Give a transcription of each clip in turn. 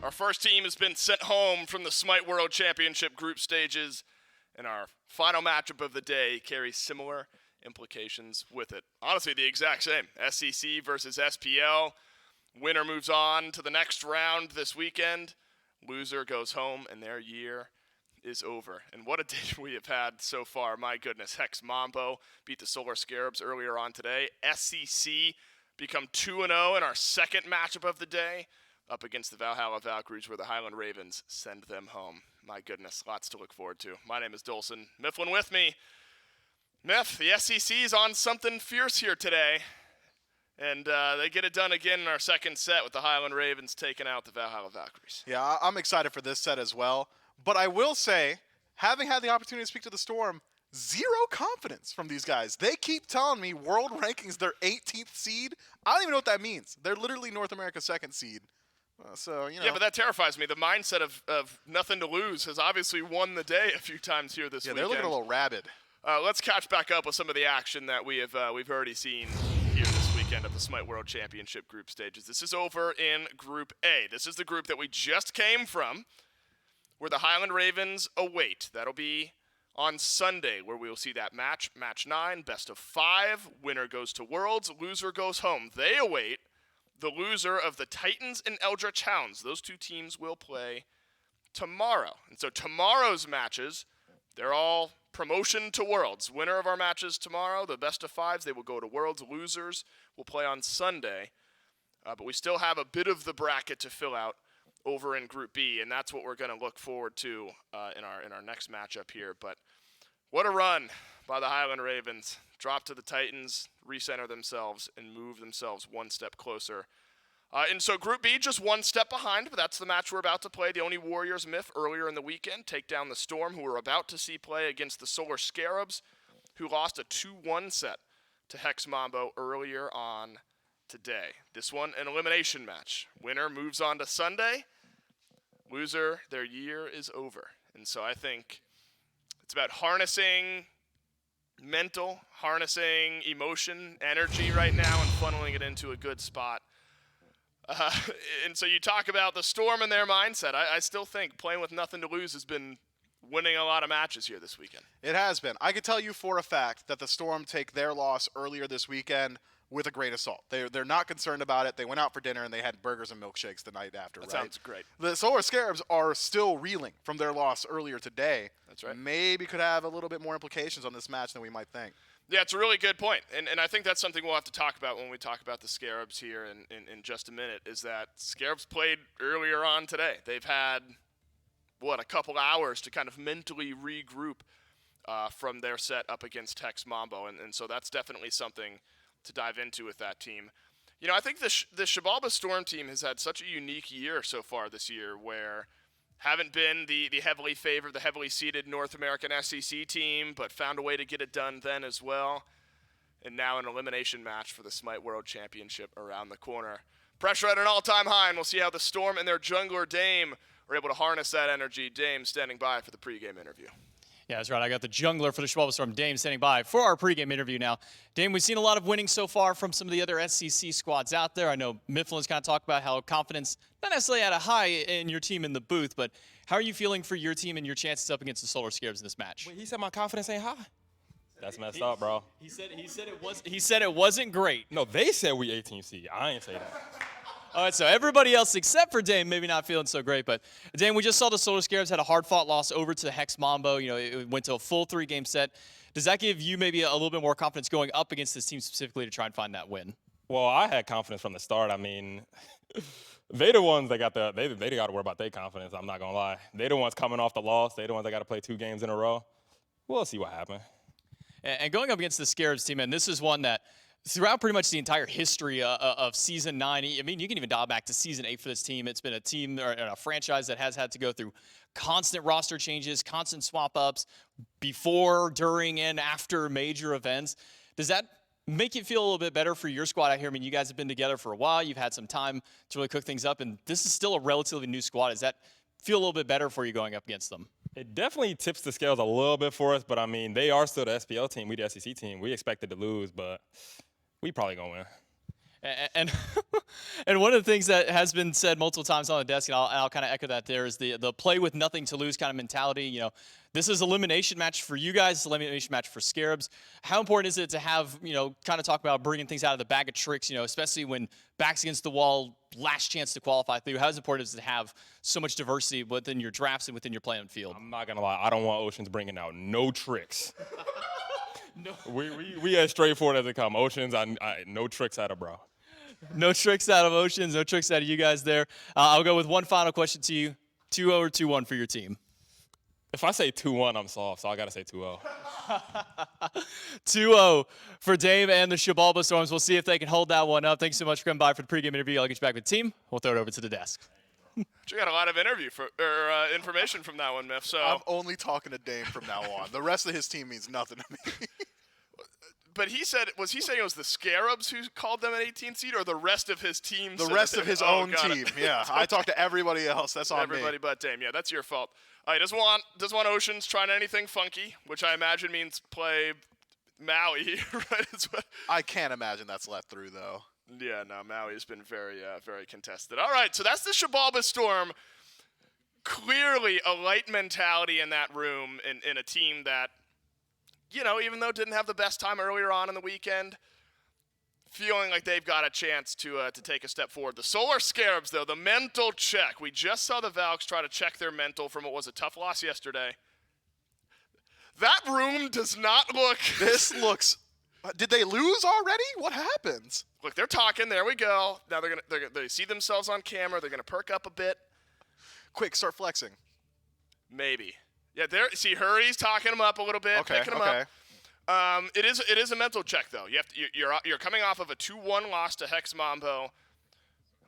Our first team has been sent home from the SMITE World Championship group stages, and our final matchup of the day carries similar implications with it. Honestly, the exact same. SEC versus SPL. Winner moves on to the next round this weekend. Loser goes home, and their year is over. And what a day we have had so far. My goodness. Hex Mambo beat the Solar Scarabs earlier on today. SEC become 2-0 in our second matchup of the day, up against the Valhalla Valkyries, where the Highland Ravens send them home. My goodness, lots to look forward to. My name is Dolson. Mifflin with me. Miff, the SEC is on something fierce here today. And they get it done again in our second set with the Highland Ravens taking out the Valhalla Valkyries. Yeah, I'm excited for this set as well. But I will say, having had the opportunity to speak to the Storm, zero confidence from these guys. They keep telling me world rankings, they're 18th seed. I don't even know what that means. They're literally North America's second seed. So, you know. Yeah, but that terrifies me. The mindset of nothing to lose has obviously won the day a few times here this weekend. Yeah, they're looking a little rabid. Let's catch back up with some of the action that we've already seen here this weekend at the SMITE World Championship group stages. This is over in Group A. This is the group that we just came from, where the Highland Ravens await. That'll be on Sunday, where we will see that match 9, best of 5. Winner goes to Worlds, loser goes home. They await the loser of the Titans and Eldritch Hounds. Those two teams will play tomorrow. And so tomorrow's matches, they're all promotion to Worlds. Winner of our matches tomorrow, the best of 5s, they will go to Worlds. Losers will play on Sunday. But we still have a bit of the bracket to fill out over in Group B, and that's what we're going to look forward to in our next matchup here. But what a run by the Highland Ravens. Drop to the Titans, recenter themselves, and move themselves one step closer. And so Group B just one step behind, but that's the match we're about to play. The Only Warriors Myth earlier in the weekend take down the Storm, who we're about to see play against the Solar Scarabs, who lost a 2-1 set to Hex Mambo earlier on today. This one, an elimination match. Winner moves on to Sunday. Loser, their year is over. And so I think it's about harnessing mental, harnessing emotion, energy right now, and funneling it into a good spot. And so you talk about the Storm and their mindset. I still think playing with nothing to lose has been winning a lot of matches here this weekend. It has been. I could tell you for a fact that the Storm take their loss earlier this weekend with a grain of salt. They're not concerned about it. They went out for dinner and they had burgers and milkshakes the night after, That right? sounds great. The Solar Scarabs are still reeling from their loss earlier today. That's right. Maybe could have a little bit more implications on this match than we might think. Yeah, it's a really good point. And I think that's something we'll have to talk about when we talk about the Scarabs here in just a minute, is that Scarabs played earlier on today. They've had, a couple hours to kind of mentally regroup from their set up against Hex Mambo. And so that's definitely something to dive into with that team. You know, I think the Xibalba Storm team has had such a unique year so far this year, where haven't been the heavily favored, the heavily seeded North American SEC team, but found a way to get it done then as well. And now an elimination match for the SMITE World Championship around the corner. Pressure at an all-time high, and we'll see how the Storm and their jungler Dame are able to harness that energy. Dame standing by for the pregame interview. Yeah, that's right. I got the jungler for the Xibalba Storm, Dame, standing by for our pregame interview now. Dame, we've seen a lot of winning so far from some of the other SEC squads out there. I know Mifflin's kind of talked about how confidence, not necessarily at a high in your team in the booth, but how are you feeling for your team and your chances up against the Solar Scarabs in this match? Wait, he said my confidence ain't high. That's messed up, bro. He said it wasn't great. No, they said we 18 seed. I ain't say that. All right, so everybody else except for Dame maybe not feeling so great, but Dame, we just saw the Solar Scarabs had a hard-fought loss over to the Hex Mambo. You know, it went to a full 3-game set. Does that give you maybe a little bit more confidence going up against this team specifically to try and find that win? Well, I had confidence from the start. I mean, they the ones that got they got to worry about their confidence. I'm not gonna lie. They the ones coming off the loss. They the ones that got to play 2 games in a row. We'll see what happens. And going up against the Scarabs team, and this is one that throughout pretty much the entire history of Season 9, I mean, you can even dial back to Season 8 for this team. It's been a team or a franchise that has had to go through constant roster changes, constant swap-ups before, during, and after major events. Does that make it feel a little bit better for your squad out here? I mean, you guys have been together for a while. You've had some time to really cook things up, and this is still a relatively new squad. Does that feel a little bit better for you going up against them? It definitely tips the scales a little bit for us, but, I mean, they are still the SPL team. We the SEC team. We expected to lose, but we probably going to win. And and one of the things that has been said multiple times on the desk, and I'll kind of echo that there, is the play with nothing to lose kind of mentality. You know, this is elimination match for you guys, it's elimination match for Scarabs. How important is it to have, you know, kind of talk about bringing things out of the bag of tricks, you know, especially when backs against the wall, last chance to qualify through? How important is it to have so much diversity within your drafts and within your play on field? I'm not gonna lie, I don't want Oceans bringing out no tricks. No. We as straightforward as it come. Oceans, no tricks out of bro. No tricks out of Oceans, no tricks out of you guys there. I'll go with one final question to you. 2-0 or 2-1 for your team? If I say 2-1, I'm soft, so I gotta say 2-0. 2-0 for Dame and the Xibalba Storms. We'll see if they can hold that one up. Thanks so much for coming by for the pregame interview. I'll get you back with the team. We'll throw it over to the desk. You got a lot of information from that one, Miff. So I'm only talking to Dame from now on. The rest of his team means nothing to me. But he said, was he saying it was the Scarabs who called them an 18th seed, or the rest of his team? The rest of his own team, yeah. I talked to everybody else. That's on me. Everybody but Dame. Yeah, that's your fault. He doesn't want Oceans trying anything funky, which I imagine means play Maui, right? I can't imagine that's let through, though. Yeah, no, Maui's been very contested. All right, so that's the Xibalba Storm. Clearly a light mentality in that room in a team that, you know, even though it didn't have the best time earlier on in the weekend, feeling like they've got a chance to take a step forward. The Solar Scarabs, though, the mental check. We just saw the Valks try to check their mental from what was a tough loss yesterday. That room does not look... This looks... Did they lose already? What happens? Look, they're talking. There we go. Now they see themselves on camera. They're going to perk up a bit. Quick, start flexing. Maybe. Yeah, there. See, Hurry's talking him up a little bit, picking him up. It is a mental check though. You're coming off of a 2-1 loss to Hex Mambo,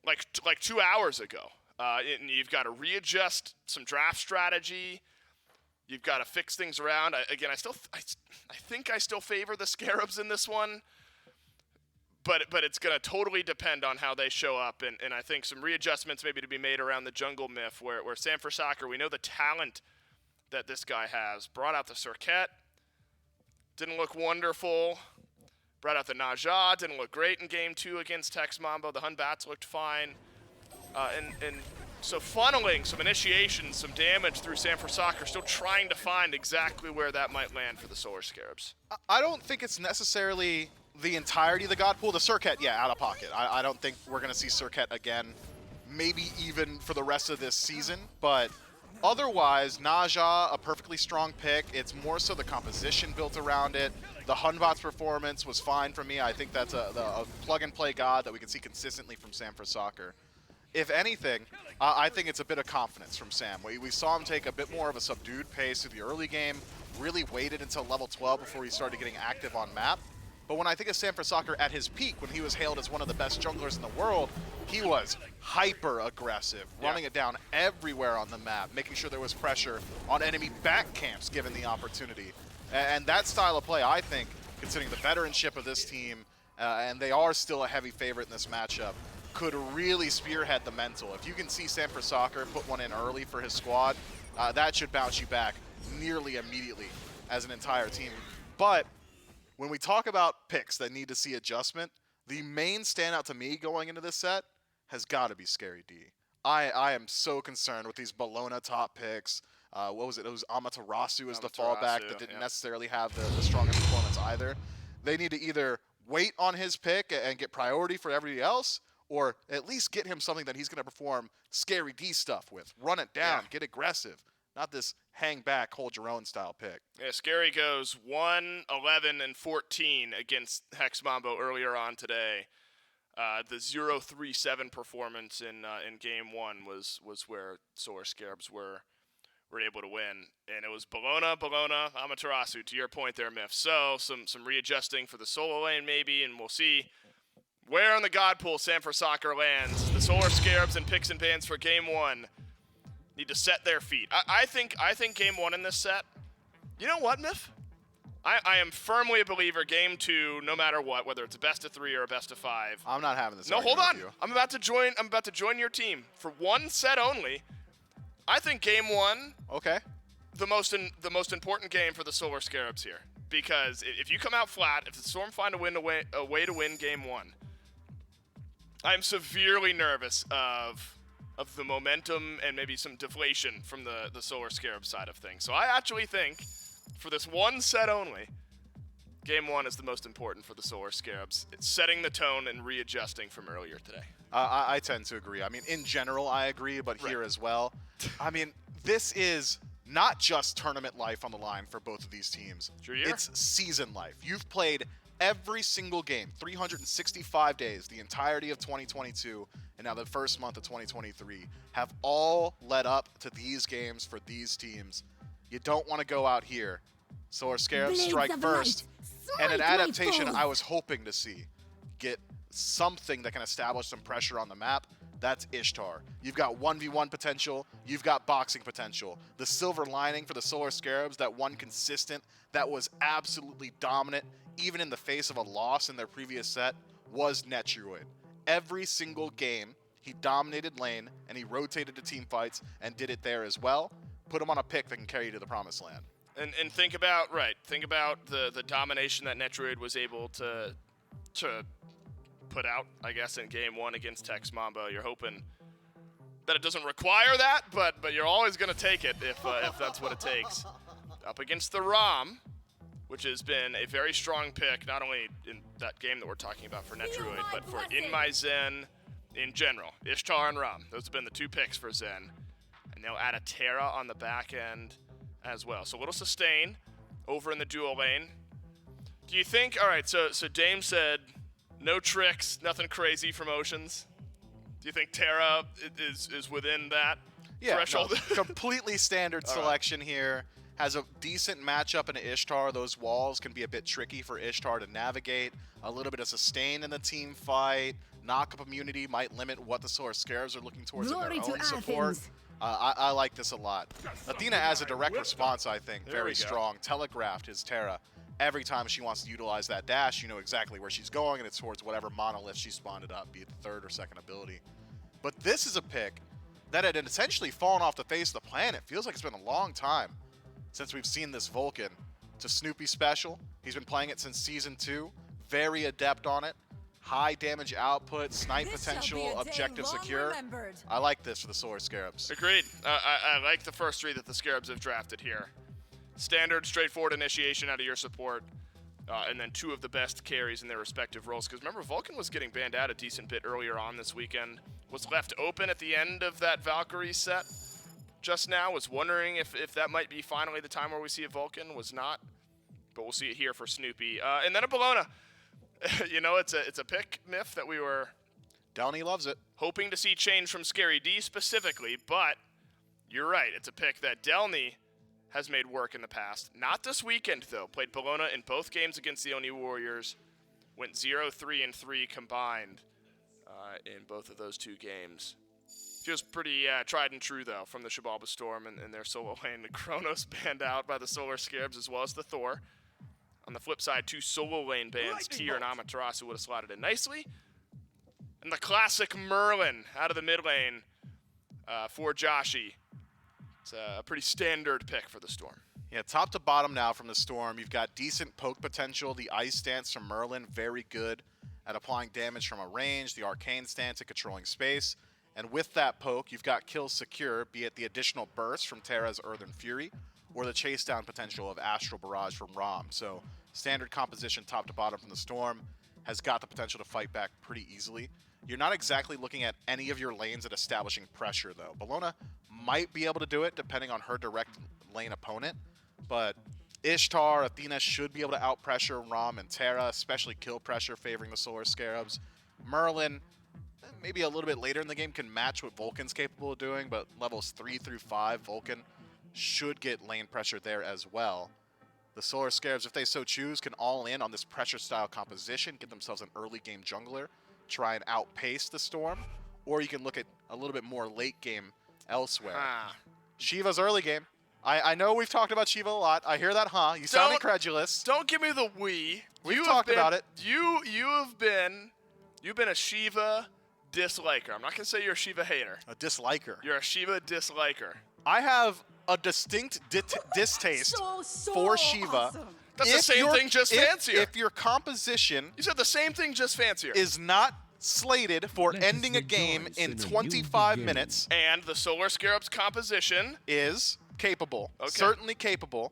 like 2 hours ago, and you've got to readjust some draft strategy. You've got to fix things around. I think I still favor the Scarabs in this one, but it's going to totally depend on how they show up, and I think some readjustments maybe to be made around the jungle Myth, where Sanford Soccer, we know the talent that this guy has. Brought out the Circuit, didn't look wonderful. Brought out the Naja, didn't look great in game 2 against Hex Mambo. The Hun Bats looked fine. And so funneling some initiation, some damage through Sanford Soccer, still trying to find exactly where that might land for the Solar Scarabs. I don't think it's necessarily the entirety of the God Pool. The Circuit, yeah, out of pocket. I don't think we're going to see Circuit again, maybe even for the rest of this season, but otherwise, Naja, a perfectly strong pick. It's more so the composition built around it. The Hunbot's performance was fine for me. I think that's a plug-and-play God that we can see consistently from Sam for Soccer. If anything, I think it's a bit of confidence from Sam. We saw him take a bit more of a subdued pace through the early game, really waited until level 12 before he started getting active on map. But when I think of Sam for Soccer at his peak, when he was hailed as one of the best junglers in the world, he was hyper-aggressive, running it down everywhere on the map, making sure there was pressure on enemy back camps given the opportunity. And that style of play, I think, considering the veteranship of this team, and they are still a heavy favorite in this matchup, could really spearhead the mental. If you can see Sam for Soccer put one in early for his squad, that should bounce you back nearly immediately as an entire team. But when we talk about picks that need to see adjustment, the main standout to me going into this set has got to be Scary D. I am so concerned with these Bellona top picks. What was it? It was Amaterasu as the fallback that didn't necessarily have the strongest performance either. They need to either wait on his pick and get priority for everybody else, or at least get him something that he's going to perform Scary D stuff with. Run it down, get aggressive. Not this hang back, hold your own style pick. Yeah, Scary goes 1, 11, and 14 against Hex Mambo earlier on today. The 0-3-7 performance in game 1 was where Solar Scarabs were able to win. And it was Bellona, Amaterasu, to your point there, Miff. So some readjusting for the solo lane maybe, and we'll see where in the God Pool Sanford Soccer lands. The Solar Scarabs and Picks and Bans for game 1 need to set their feet. I think game 1 in this set, you know what, Miff? I am firmly a believer game 2, no matter what, whether it's a best of 3 or a best of 5. I'm not having this. No, hold on. I'm about to join your team for one set only. I think game 1, okay, the most important game for the Solar Scarabs here, because if you come out flat, if the Storm find a way to win game 1, I'm severely nervous of the momentum and maybe some deflation from the Solar Scarab side of things. So I actually think, for this one set only, Game 1 is the most important for the Solar Scarabs. It's setting the tone and readjusting from earlier today. I tend to agree. I mean, in general, I agree, but here as well. I mean, this is not just tournament life on the line for both of these teams. Sure, yeah. It's season life. You've played every single game, 365 days, the entirety of 2022, and now the first month of 2023 have all led up to these games for these teams. You don't want to go out here. Solar Scarabs strike first, and an adaptation I was hoping to see. Get something that can establish some pressure on the map. That's Ishtar. You've got 1v1 potential. You've got boxing potential. The silver lining for the Solar Scarabs, that one consistent, that was absolutely dominant, even in the face of a loss in their previous set, was Netrioid. Every single game, he dominated lane, and he rotated to team fights and did it there as well. Put him on a pick that can carry you to the promised land. And think about the domination that Netrioid was able to put out, I guess, in Game 1 against Tex Mambo. You're hoping that it doesn't require that, but you're always going to take it if that's what it takes. Up against the Ram, which has been a very strong pick, not only in that game that we're talking about for Netrioid, but for InMyZen in general. Ishtar and Ram, those have been the two picks for Zen. And they'll add a Terra on the back end as well. So a little sustain over in the dual lane. Do you think, all right, so Dame said no tricks, nothing crazy from Oceans. Do you think Terra is within that threshold? No, completely standard selection here. Has a decent matchup in Ishtar. Those walls can be a bit tricky for Ishtar to navigate. A little bit of sustain in the team fight. Knock-up immunity might limit what the Solar Scarabs are looking towards in their own support. I like this a lot. Athena as a direct response, I think, very strong. Telegraphed his Terra. Every time she wants to utilize that dash, you know exactly where she's going, and it's towards whatever monolith she spawned it up, be it the third or second ability. But this is a pick that had essentially fallen off the face of the planet. Feels like it's been a long time since we've seen this Vulcan. It's a Snoopy special. He's been playing it since Season 2. Very adept on it. High damage output, snipe potential, objective secure. I like this for the Solar Scarabs. Agreed. I like the first three that the Scarabs have drafted here. Standard, straightforward initiation out of your support, and then two of the best carries in their respective roles. Because remember, Vulcan was getting banned out a decent bit earlier on this weekend. Was left open at the end of that Valkyrie set just now. Was wondering if that might be finally the time where we see a Vulcan. Was not, but we'll see it here for Snoopy. And then a Bellona. You know, it's a pick, Miff, that we were delnyy loves it. Hoping to see change from Scary D specifically, but you're right. It's a pick that delnyy has made work in the past. Not this weekend, though. Played Bellona in both games against the Oni Warriors. Went 0-3-3 combined in both of those two games. Feels pretty tried and true, though, from the Xibalba Storm and their solo lane. The Kronos banned out by the Solar Scarabs as well as the Thor. On the flip side, two solo lane bans, Tyr and Amaterasu, would have slotted in nicely. And the classic Merlin out of the mid lane for Joshy. It's a pretty standard pick for the Storm. Yeah, top to bottom now from the Storm. You've got decent poke potential. The Ice stance from Merlin, very good at applying damage from a range. The Arcane stance at controlling space. And with that poke, you've got kills secure, be it the additional burst from Terra's Earthen Fury, or the chase down potential of Astral Barrage from Ram. So standard composition top to bottom from the Storm has got the potential to fight back pretty easily. You're not exactly looking at any of your lanes at establishing pressure, though. Bellona might be able to do it depending on her direct lane opponent, but Ishtar, Athena should be able to out-pressure Ram and Terra, especially kill pressure favoring the Solar Scarabs. Merlin, maybe a little bit later in the game, can match what Vulcan's capable of doing, but levels 3 through 5, Vulcan should get lane pressure there as well. The Solar Scarabs, if they so choose, can all in on this pressure-style composition, get themselves an early-game jungler, try and outpace the Storm, or you can look at a little bit more late-game elsewhere. Shiva's early game. I know we've talked about Shiva a lot. I hear that, huh? You sound incredulous. Don't give me the we. We've talked about it. You've been a Shiva disliker. I'm not gonna say you're a Shiva hater. A disliker. You're a Shiva disliker. I have a distinct distaste for Shiva. Awesome. That's the same thing, just fancier. If your composition You said the same thing, just fancier. is not slated for ending a game in 25 minutes And the Solar Scarabs composition. is capable, Okay. certainly capable,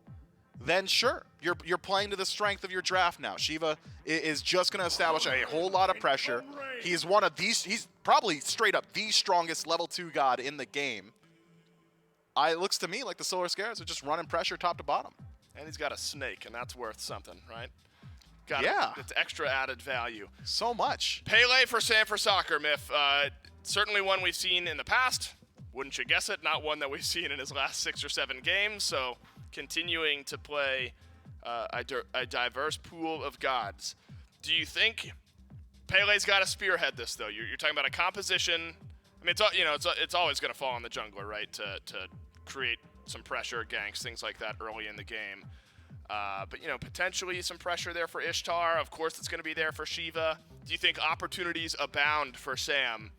then sure, you're playing to the strength of your draft now. Shiva is just going to establish a whole lot of pressure. He's one of these, he's probably straight up the strongest level 2 god in the game. It looks to me like the Solar Scarabs are just running pressure top to bottom. And he's got a snake, and that's worth something, right? It's extra added value. So much. Pele for Sam for Soccer, Miff. Certainly one we've seen in the past. Wouldn't you guess it? Not one that we've seen in his last 6 or 7 games. So continuing to play a diverse pool of gods. Do you think Pele's got to spearhead this, though? You're talking about a composition. I mean, it's always going to fall on the jungler, right, to create some pressure, ganks, things like that early in the game. But, potentially some pressure there for Ishtar. Of course, it's going to be there for Shiva. Do you think opportunities abound for Sam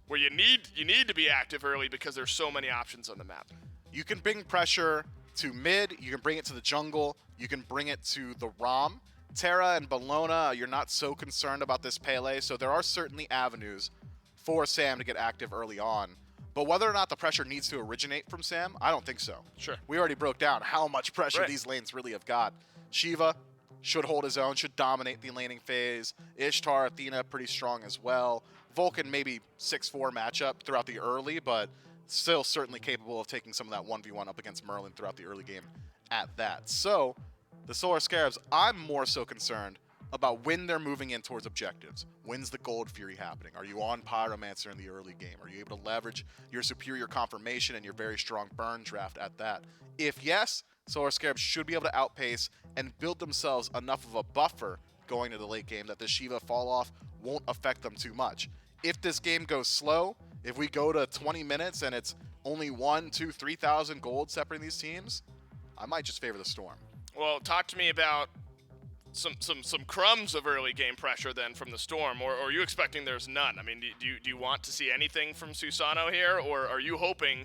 where you need to be active early because there's so many options on the map? You can bring pressure to mid, you can bring it to the jungle, you can bring it to the Ram. Terra and Bellona, you're not so concerned about this Pele, so there are certainly avenues for Sam to get active early on. But whether or not the pressure needs to originate from Sam, I don't think so. Sure. We already broke down how much pressure Right. these lanes really have got. Shiva should hold his own, should dominate the laning phase. Ishtar, Athena, pretty strong as well. Vulcan, maybe 6-4 matchup throughout the early, but still certainly capable of taking some of that 1v1 up against Merlin throughout the early game at that. So, the Solar Scarabs, I'm more so concerned about when they're moving in towards objectives. When's the Gold Fury happening? Are you on Pyromancer in the early game? Are you able to leverage your superior confirmation and your very strong burn draft at that? If yes, Solar Scarabs should be able to outpace and build themselves enough of a buffer going to the late game that the Shiva fall off won't affect them too much. If this game goes slow, if we go to 20 minutes and it's only 1, 2, 3,000 gold separating these teams, I might just favor the Storm. Well, talk to me about some crumbs of early game pressure then from the Storm, or are you expecting there's none? I mean, do you want to see anything from Susano here, or are you hoping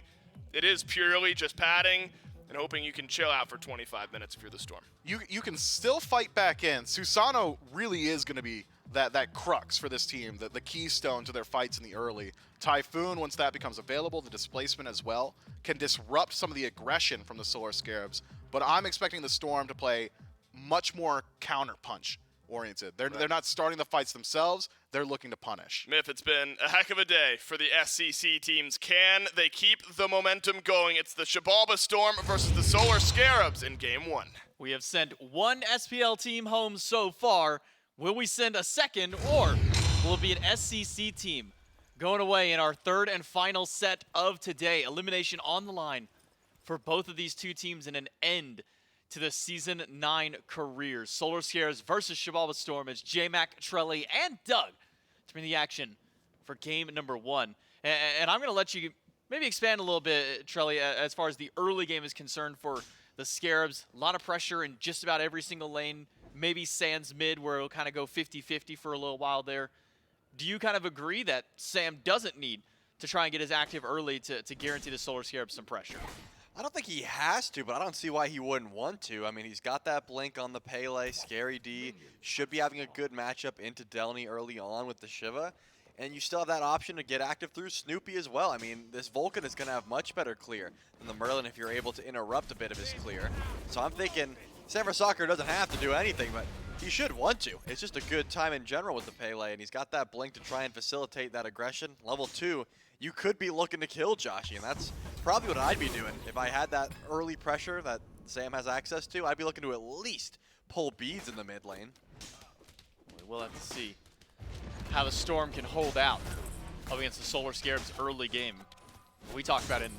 it is purely just padding and hoping you can chill out for 25 minutes if you're the Storm? You can still fight back in. Susano really is going to be that crux for this team, the keystone to their fights in the early. Typhoon, once that becomes available, the displacement as well, can disrupt some of the aggression from the Solar Scarabs. But I'm expecting the Storm to play much more counter-punch oriented. They're not starting the fights themselves, they're looking to punish. Miff, it's been a heck of a day for the SCC teams. Can they keep the momentum going? It's the Xibalba Storm versus the Solar Scarabs in Game 1. We have sent one SPL team home so far. Will we send a second, or will it be an SCC team going away in our third and final set of today? Elimination on the line for both of these two teams and an end to the Season 9 careers. Solar Scarabs versus Xibalba Storm as J-Mac, Trelly, and Doug to bring the action for game number 1. And I'm going to let you maybe expand a little bit, Trelly, as far as the early game is concerned for the Scarabs. A lot of pressure in just about every single lane. Maybe sans mid, where it'll kind of go 50-50 for a little while there. Do you kind of agree that Sam doesn't need to try and get his active early to guarantee the Solar Scarabs some pressure? I don't think he has to, but I don't see why he wouldn't want to. I mean, he's got that blink on the Pele. Scary D should be having a good matchup into delnyy early on with the Shiva. And you still have that option to get active through Snoopy as well. I mean, this Vulcan is going to have much better clear than the Merlin if you're able to interrupt a bit of his clear. So I'm thinking Sam for Soccer doesn't have to do anything, but he should want to. It's just a good time in general with the Pele, and he's got that blink to try and facilitate that aggression. Level 2, you could be looking to kill Joshy, and that's probably what I'd be doing. If I had that early pressure that Sam has access to, I'd be looking to at least pull beads in the mid lane. We'll have to see how the Storm can hold out up against the Solar Scarabs early game. We talked about in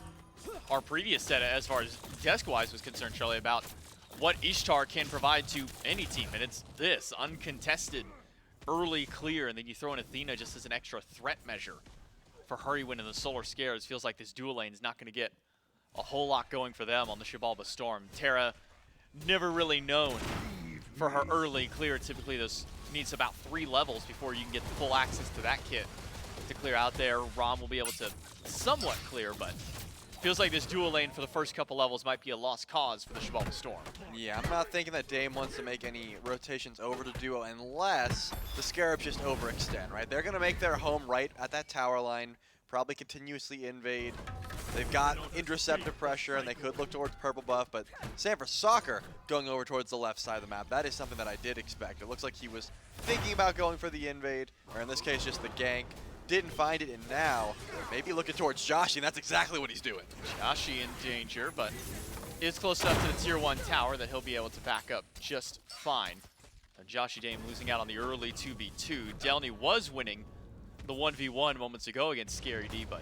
our previous set as far as desk-wise was concerned, Charlie, about what Ishtar can provide to any team, and it's this uncontested early clear, and then you throw in Athena just as an extra threat measure for Hurriwind and the Solar Scarabs. Feels like this dual lane is not going to get a whole lot going for them on the Xibalba Storm. Terra, never really known for her early clear. Typically this needs about 3 levels before you can get full access to that kit to clear out there. Ram will be able to somewhat clear, but feels like this dual lane for the first couple levels might be a lost cause for the Xibalba Storm. Yeah, I'm not thinking that Dame wants to make any rotations over to duo unless the Scarabs just overextend, right? They're going to make their home right at that tower line, probably continuously invade. They've got interceptive pressure, and they could look towards purple buff, but SMITE going over towards the left side of the map. That is something that I did expect. It looks like he was thinking about going for the invade, or in this case, just the gank. Didn't find it, and now maybe looking towards Joshy, and that's exactly what he's doing. Joshy in danger, but is close enough to the tier 1 tower that he'll be able to back up just fine. Now Joshy Dame losing out on the early 2v2. delnyy was winning the 1v1 moments ago against ScaryD, but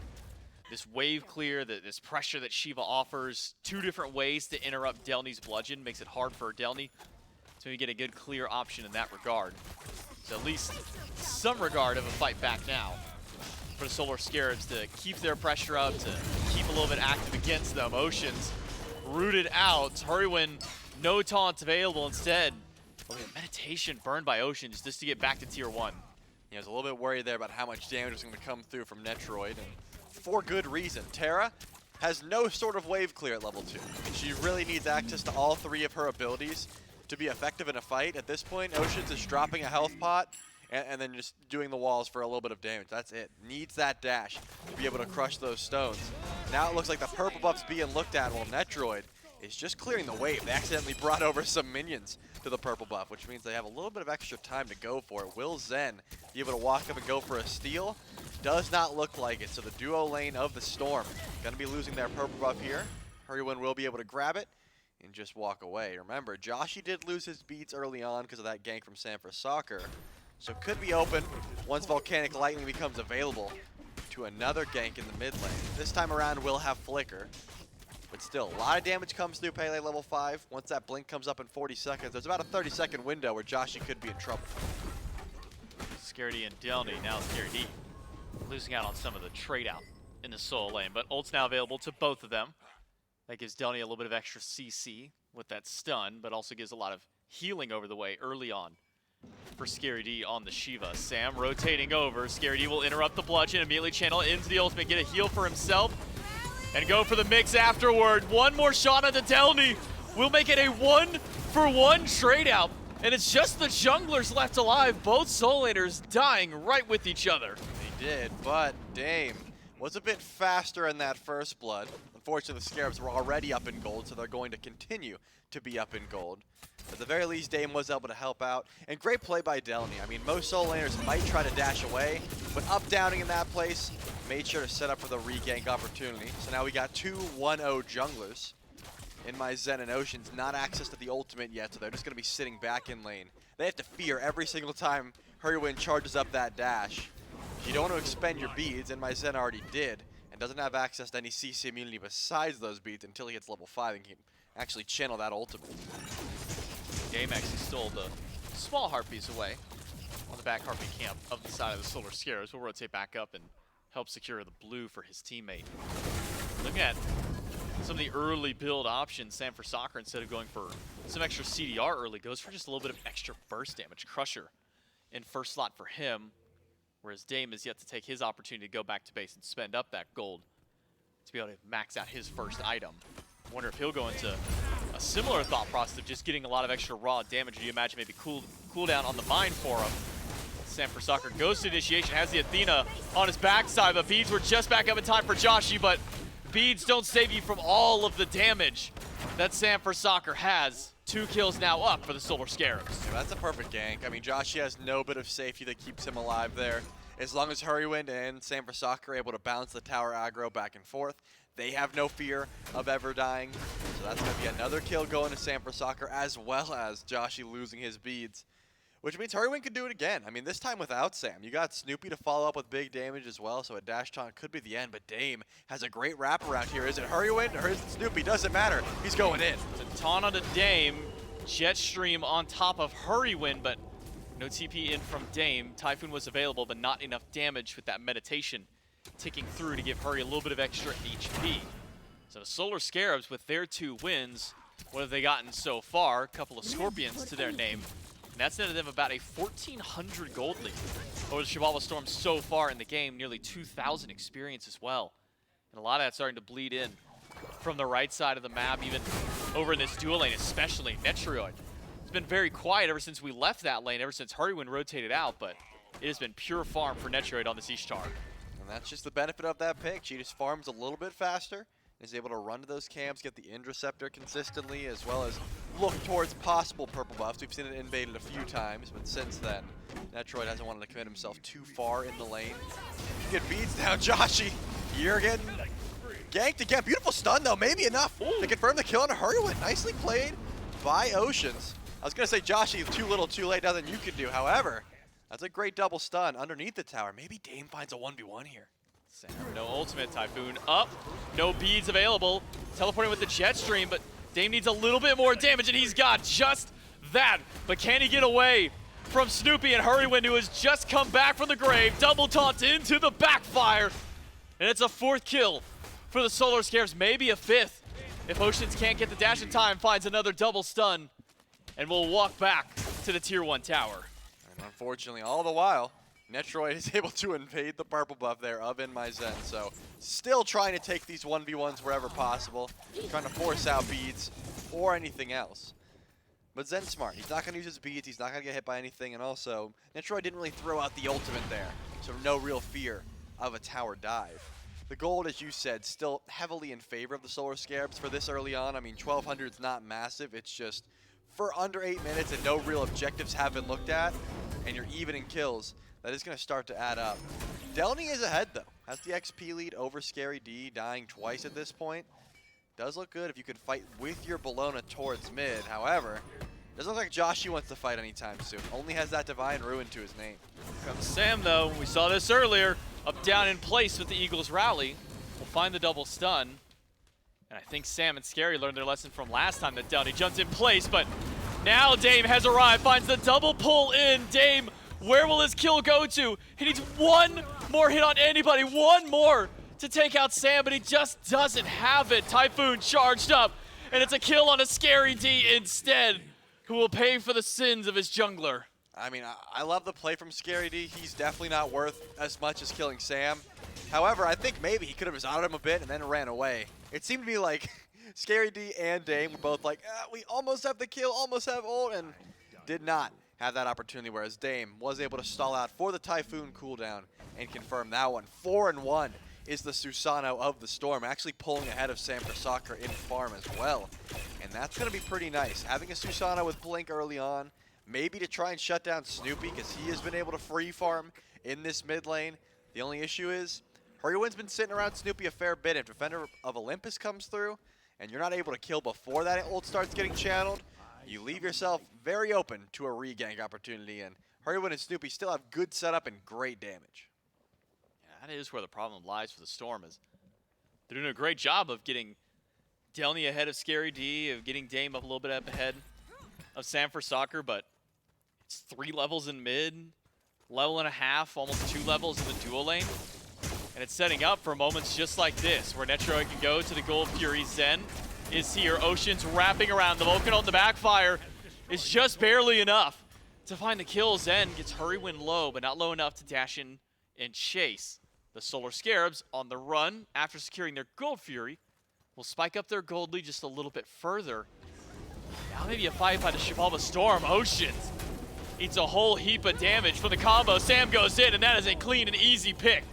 this wave clear, this pressure that Shiva offers, 2 different ways to interrupt delny's bludgeon makes it hard for delnyy to get a good clear option in that regard. So at least some regard of a fight back now for the Solar Scarabs to keep their pressure up, to keep a little bit active against them. Ocean's rooted out. Hurriwind, no taunt available. Instead, meditation burned by Oceans just to get back to tier 1. I was a little bit worried there about how much damage was going to come through from Netrioid, and for good reason. Terra has no sort of wave clear at level 2. And she really needs access to all 3 of her abilities to be effective in a fight. At this point, Oceans is dropping a health pot and then just doing the walls for a little bit of damage. That's it. Needs that dash to be able to crush those stones. Now it looks like the purple buff's being looked at while Netrioid is just clearing the wave. They accidentally brought over some minions to the purple buff, which means they have a little bit of extra time to go for it. Will Zen be able to walk up and go for a steal? Does not look like it. So the duo lane of the Storm going to be losing their purple buff here. Hurriwind will be able to grab it and just walk away. Remember, Joshy did lose his beats early on because of that gank from SMITE, so could be open once Volcanic Lightning becomes available to another gank in the mid lane. This time around, we'll have Flicker, but still, a lot of damage comes through Pele level 5. Once that blink comes up in 40 seconds, there's about a 30-second window where Joshy could be in trouble. ScaryD and delnyy, now ScaryD losing out on some of the trade out in the solo lane, but ult's now available to both of them. That gives delnyy a little bit of extra CC with that stun, but also gives a lot of healing over the way early on for ScaryD on the Shiva. Sam rotating over. ScaryD will interrupt the bludgeon, immediately channel into the ultimate, get a heal for himself, and go for the mix afterward. One more shot at the delnyy. We'll make it a 1-for-1 trade out. And it's just the junglers left alive. Both soul laners dying right with each other. They did, but Dame was a bit faster in that first blood. Unfortunately, the Scarabs were already up in gold, so they're going to continue to be up in gold. At the very least, Dame was able to help out. And great play by delnyy. I mean, most soul laners might try to dash away, but up-downing in that place made sure to set up for the regank opportunity. So now we got 2 1-0 junglers. InMyZen and Oceans not access to the ultimate yet, so they're just going to be sitting back in lane. They have to fear every single time Hurriwind charges up that dash. If you don't want to expend your beads, InMyZen already did, and doesn't have access to any CC immunity besides those beads until he hits level 5 and can actually channel that ultimate. Dame actually stole the small heartbeats away on the back heartbeat camp of the side of the Solar Scarabs. Will rotate back up and help secure the blue for his teammate. Looking at some of the early build options, SMITE, instead of going for some extra CDR early, goes for just a little bit of extra burst damage. Crusher in first slot for him, whereas Dame is yet to take his opportunity to go back to base and spend up that gold to be able to max out his first item. I wonder if he'll go into a similar thought process of just getting a lot of extra raw damage. Do you imagine maybe cooldown on the mine for him? SMITE goes to initiation, has the Athena on his backside, but beads were just back up in time for Joshy, but beads don't save you from all of the damage that SMITE has. 2 kills now up for the Solar Scarabs. Yeah, that's a perfect gank. I mean, Joshy has no bit of safety that keeps him alive there. As long as Hurriwind and SMITE are able to bounce the tower aggro back and forth, they have no fear of ever dying. So that's going to be another kill going to SMITE, as well as Joshy losing his beads. Which means Hurriwind could do it again. I mean, this time without Sam. You got Snoopy to follow up with big damage as well, so a dash taunt could be the end. But Dame has a great wraparound here. Is it Hurriwind or is it Snoopy? Doesn't matter. He's going in. It's a taunt on the Dame. Jetstream on top of Hurriwind, but no TP in from Dame. Typhoon was available, but not enough damage with that meditation ticking through to give Hurry a little bit of extra HP. So the Solar Scarabs, with their 2 wins, what have they gotten so far? A couple of Scorpions to their name. And that's netted them about a 1,400 gold lead over the Xibalba Storm so far in the game. Nearly 2,000 experience as well. And a lot of that's starting to bleed in from the right side of the map, even over in this dual lane, especially. Netrioid has been very quiet ever since we left that lane, ever since Hurriwind rotated out, but it has been pure farm for Netrioid on this Ishtar. And that's just the benefit of that pick. She just farms a little bit faster, is able to run to those camps, get the Interceptor consistently, as well as look towards possible purple buffs. We've seen it invaded a few times, but since then, Netrioid hasn't wanted to commit himself too far in the lane. You get beats down, Joshy. You're getting ganked again. Beautiful stun, though. Maybe enough to confirm the kill on Hurriwind. Nicely played by Oceans. I was going to say, Joshy, too little, too late, nothing you can do. However, that's a great double stun underneath the tower. Maybe Dame finds a 1v1 here. Sam, no ultimate. Typhoon up. No beads available. Teleporting with the jet stream, but Dame needs a little bit more damage, and he's got just that. But can he get away from Snoopy and Hurriwind, who has just come back from the grave? Double taunt into the backfire. And it's a 4th kill for the Solar Scarabs, maybe a 5th. If Oceans can't get the dash in time, finds another double stun, and we'll walk back to the Tier 1 tower. And unfortunately, all the while, Netrioid is able to invade the purple buff there of InMyZen. So still trying to take these 1v1s wherever possible, trying to force out beads or anything else. But Zen's smart. He's not going to use his beads. He's not going to get hit by anything. And also, Netrioid didn't really throw out the ultimate there, so no real fear of a tower dive. The gold, as you said, still heavily in favor of the Solar Scarabs for this early on. I mean, 1,200 is not massive. It's just for under 8 minutes and no real objectives have been looked at, and you're even in kills, that is going to start to add up. delnyy is ahead, though. Has the XP lead over Scary D, dying twice at this point. Does look good if you could fight with your Bellona towards mid. However, doesn't look like Joshy wants to fight anytime soon. Only has that Divine Ruin to his name. Here comes Sam, though. We saw this earlier. Up, down, in place with the Eagles rally. We'll find the double stun. And I think Sam and Scary learned their lesson from last time that delnyy jumped in place, but now Dame has arrived, finds the double pull in. Dame, where will his kill go to? He needs one more hit on anybody, one more to take out Sam, but he just doesn't have it. Typhoon charged up, and it's a kill on a Scary D instead, who will pay for the sins of his jungler. I mean, I love the play from Scary D. He's definitely not worth as much as killing Sam. However, I think maybe he could have just outed him a bit and then ran away. It seemed to me like Scary D and Dame were both like, we almost have the kill, almost have ult, and did not have that opportunity, whereas Dame was able to stall out for the Typhoon cooldown and confirm that one. 4-1 is the Susano of the Storm, actually pulling ahead of Sam for Soccer in farm as well. And that's going to be pretty nice. Having a Susano with Blink early on, maybe to try and shut down Snoopy, because he has been able to free farm in this mid lane. The only issue is, Hurriwind's been sitting around Snoopy a fair bit. If Defender of Olympus comes through, and you're not able to kill before that ult starts getting channeled, you leave yourself very open to a regank opportunity, and Hurriwind and Snoopy still have good setup and great damage. Yeah, that is where the problem lies for the Storm, is they're doing a great job of getting delnyy ahead of Scary D, of getting Dame up a little bit up ahead of Sam for Soccer, but it's 3 levels in mid, level and a half, almost 2 levels in the dual lane. And it's setting up for moments just like this, where Netrioid can go to the Gold Fury. Zen is here. Ocean's wrapping around. The Vulcan on the backfire is just barely enough to find the kill. Zen gets Hurriwind low, but not low enough to dash in and chase. The Solar Scarabs on the run after securing their Gold Fury will spike up their gold lead just a little bit further. Now maybe a fight by the Xibalba Storm. Oceans eats a whole heap of damage for the combo. Sam goes in, and that is a clean and easy pick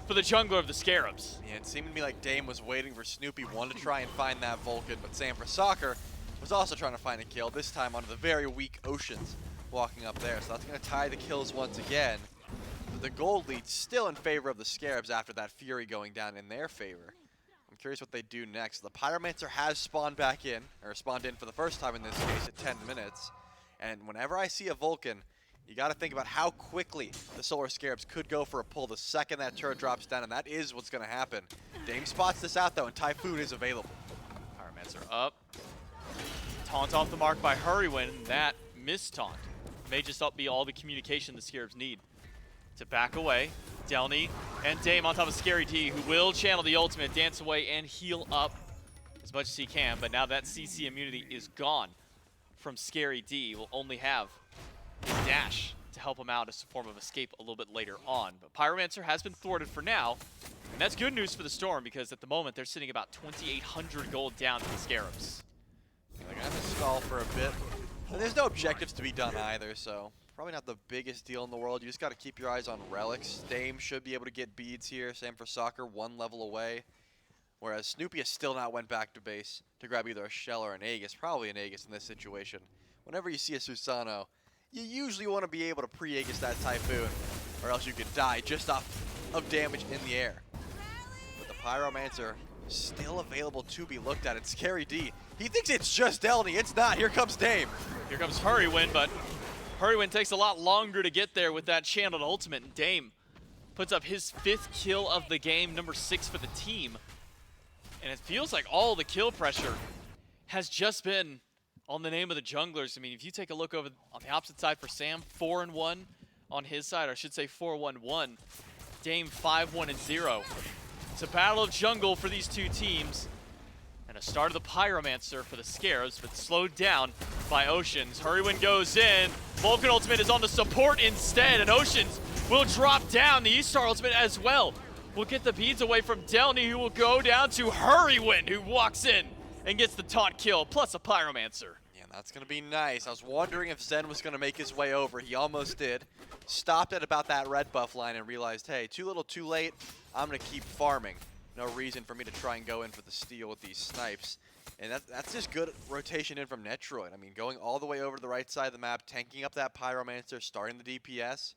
for the jungler of the Scarabs. Yeah, it seemed to me like Dame was waiting for Snoopy, wanted to try and find that Vulcan, but Sam for Soccer was also trying to find a kill, this time onto the very weak Oceans walking up there. So that's going to tie the kills once again. But the gold lead still in favor of the Scarabs after that Fury going down in their favor. I'm curious what they do next. The Pyromancer has spawned back in, or spawned in for the first time in this case at 10 minutes. And whenever I see a Vulcan, you got to think about how quickly the Solar Scarabs could go for a pull the second that turret drops down, and that is what's going to happen. Dame spots this out, though, and Typhoon is available. Pyromancer up. Taunt off the mark by Hurriwind. That missed taunt may just be all the communication the Scarabs need to back away. delnyy and Dame on top of Scary D, who will channel the ultimate, dance away, and heal up as much as he can. But now that CC immunity is gone from Scary D, will only have his dash to help him out as a form of escape a little bit later on. But Pyromancer has been thwarted for now, and that's good news for the Storm because at the moment they're sitting about 2,800 gold down to the Scarabs. Yeah, they're gonna have to stall for a bit. And there's no objectives to be done either, so probably not the biggest deal in the world. You just got to keep your eyes on relics. Dame should be able to get beads here. Same for Soccer, 1 level away. Whereas Snoopy has still not went back to base to grab either a Shell or an Aegis. Probably an Aegis in this situation. Whenever you see a Susano, you usually want to be able to pre-Aegis that Typhoon, or else you could die just off of damage in the air. But the Pyromancer still available to be looked at. It's Scary D. He thinks it's just delnyy. It's not. Here comes Dame. Here comes Hurriwind, but Hurriwind takes a lot longer to get there with that channeled ultimate. And Dame puts up his 5th kill of the game, number 6 for the team. And it feels like all the kill pressure has just been on the name of the junglers. I mean, if you take a look over on the opposite side for Sam, 4-1 on his side, or I should say 4-1-1. Dame 5-1-0. It's a battle of jungle for these two teams. And a start of the Pyromancer for the Scarabs, but slowed down by Oceans. Hurriwind goes in. Vulcan ultimate is on the support instead, and Oceans will drop down. The Ishtar ultimate as well will get the beads away from delnyy, who will go down to Hurriwind, who walks in and gets the taunt kill, plus a Pyromancer. Yeah, that's going to be nice. I was wondering if Zen was going to make his way over. He almost did. Stopped at about that red buff line and realized, hey, too little, too late. I'm going to keep farming. No reason for me to try and go in for the steal with these snipes. And that's just good rotation in from Netrioid. I mean, going all the way over to the right side of the map, tanking up that Pyromancer, starting the DPS,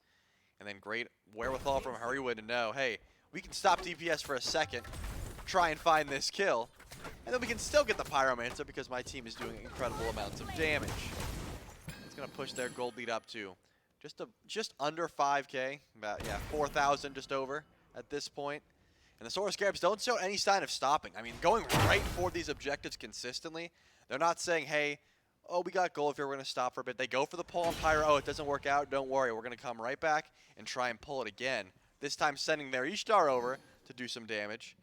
and then great wherewithal from Hurriwind to know, hey, we can stop DPS for a second, try and find this kill, and then we can still get the Pyromancer because my team is doing incredible amounts of damage. It's going to push their gold lead up to just under 5K, about, yeah, 4,000 just over at this point. And the Sora Scarabs don't show any sign of stopping. I mean, going right for these objectives consistently. They're not saying, hey, oh, we got gold here, we're going to stop for a bit. They go for the pull on Pyro. Oh, it doesn't work out. Don't worry. We're going to come right back and try and pull it again. This time sending their Ishtar over to do some damage.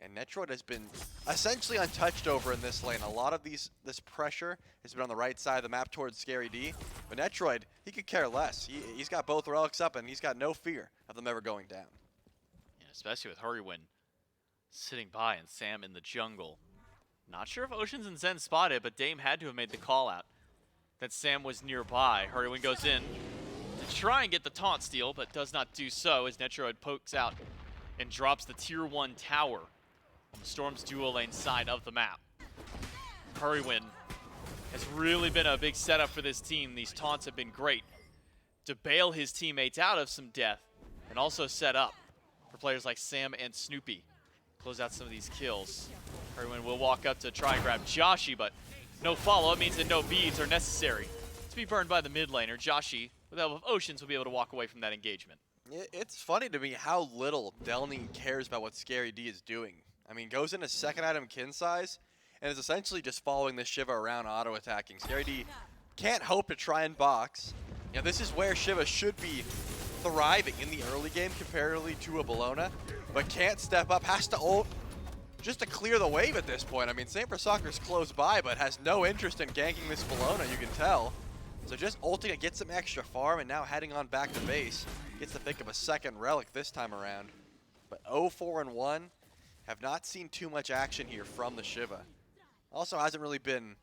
And Netrioid has been essentially untouched over in this lane. A lot of this pressure has been on the right side of the map towards Scary D. But Netrioid, he could care less. He's got both relics up, and he's got no fear of them ever going down. Especially with Hurriwind sitting by and Sam in the jungle. Not sure if Oceans and Zen spotted, but Dame had to have made the call out that Sam was nearby. Hurriwind goes in to try and get the taunt steal, but does not do so as Netrioid pokes out and drops the tier 1 tower on the Storm's dual lane side of the map. Hurriwind has really been a big setup for this team. These taunts have been great to bail his teammates out of some death and also set up for players like Sam and Snoopy. Close out some of these kills. Hurriwind will walk up to try and grab Joshy, but no follow-up means that no beads are necessary to be burned by the mid laner. Joshy, with the help of Oceans, will be able to walk away from that engagement. It's funny to me how little delnyy cares about what Scary D is doing. I mean, goes into second item kin size and is essentially just following this Shiva around auto-attacking. Scary D can't hope to try and box. You know, this is where Shiva should be thriving in the early game comparatively to a Bellona, but can't step up, has to ult just to clear the wave at this point. I mean, Saint for Soccer's close by, but has no interest in ganking this Bellona, you can tell. So just ulting to get some extra farm, and now heading on back to base. Gets the pick of a second relic this time around. But 0-4-1, have not seen too much action here from the Shiva. Also hasn't really been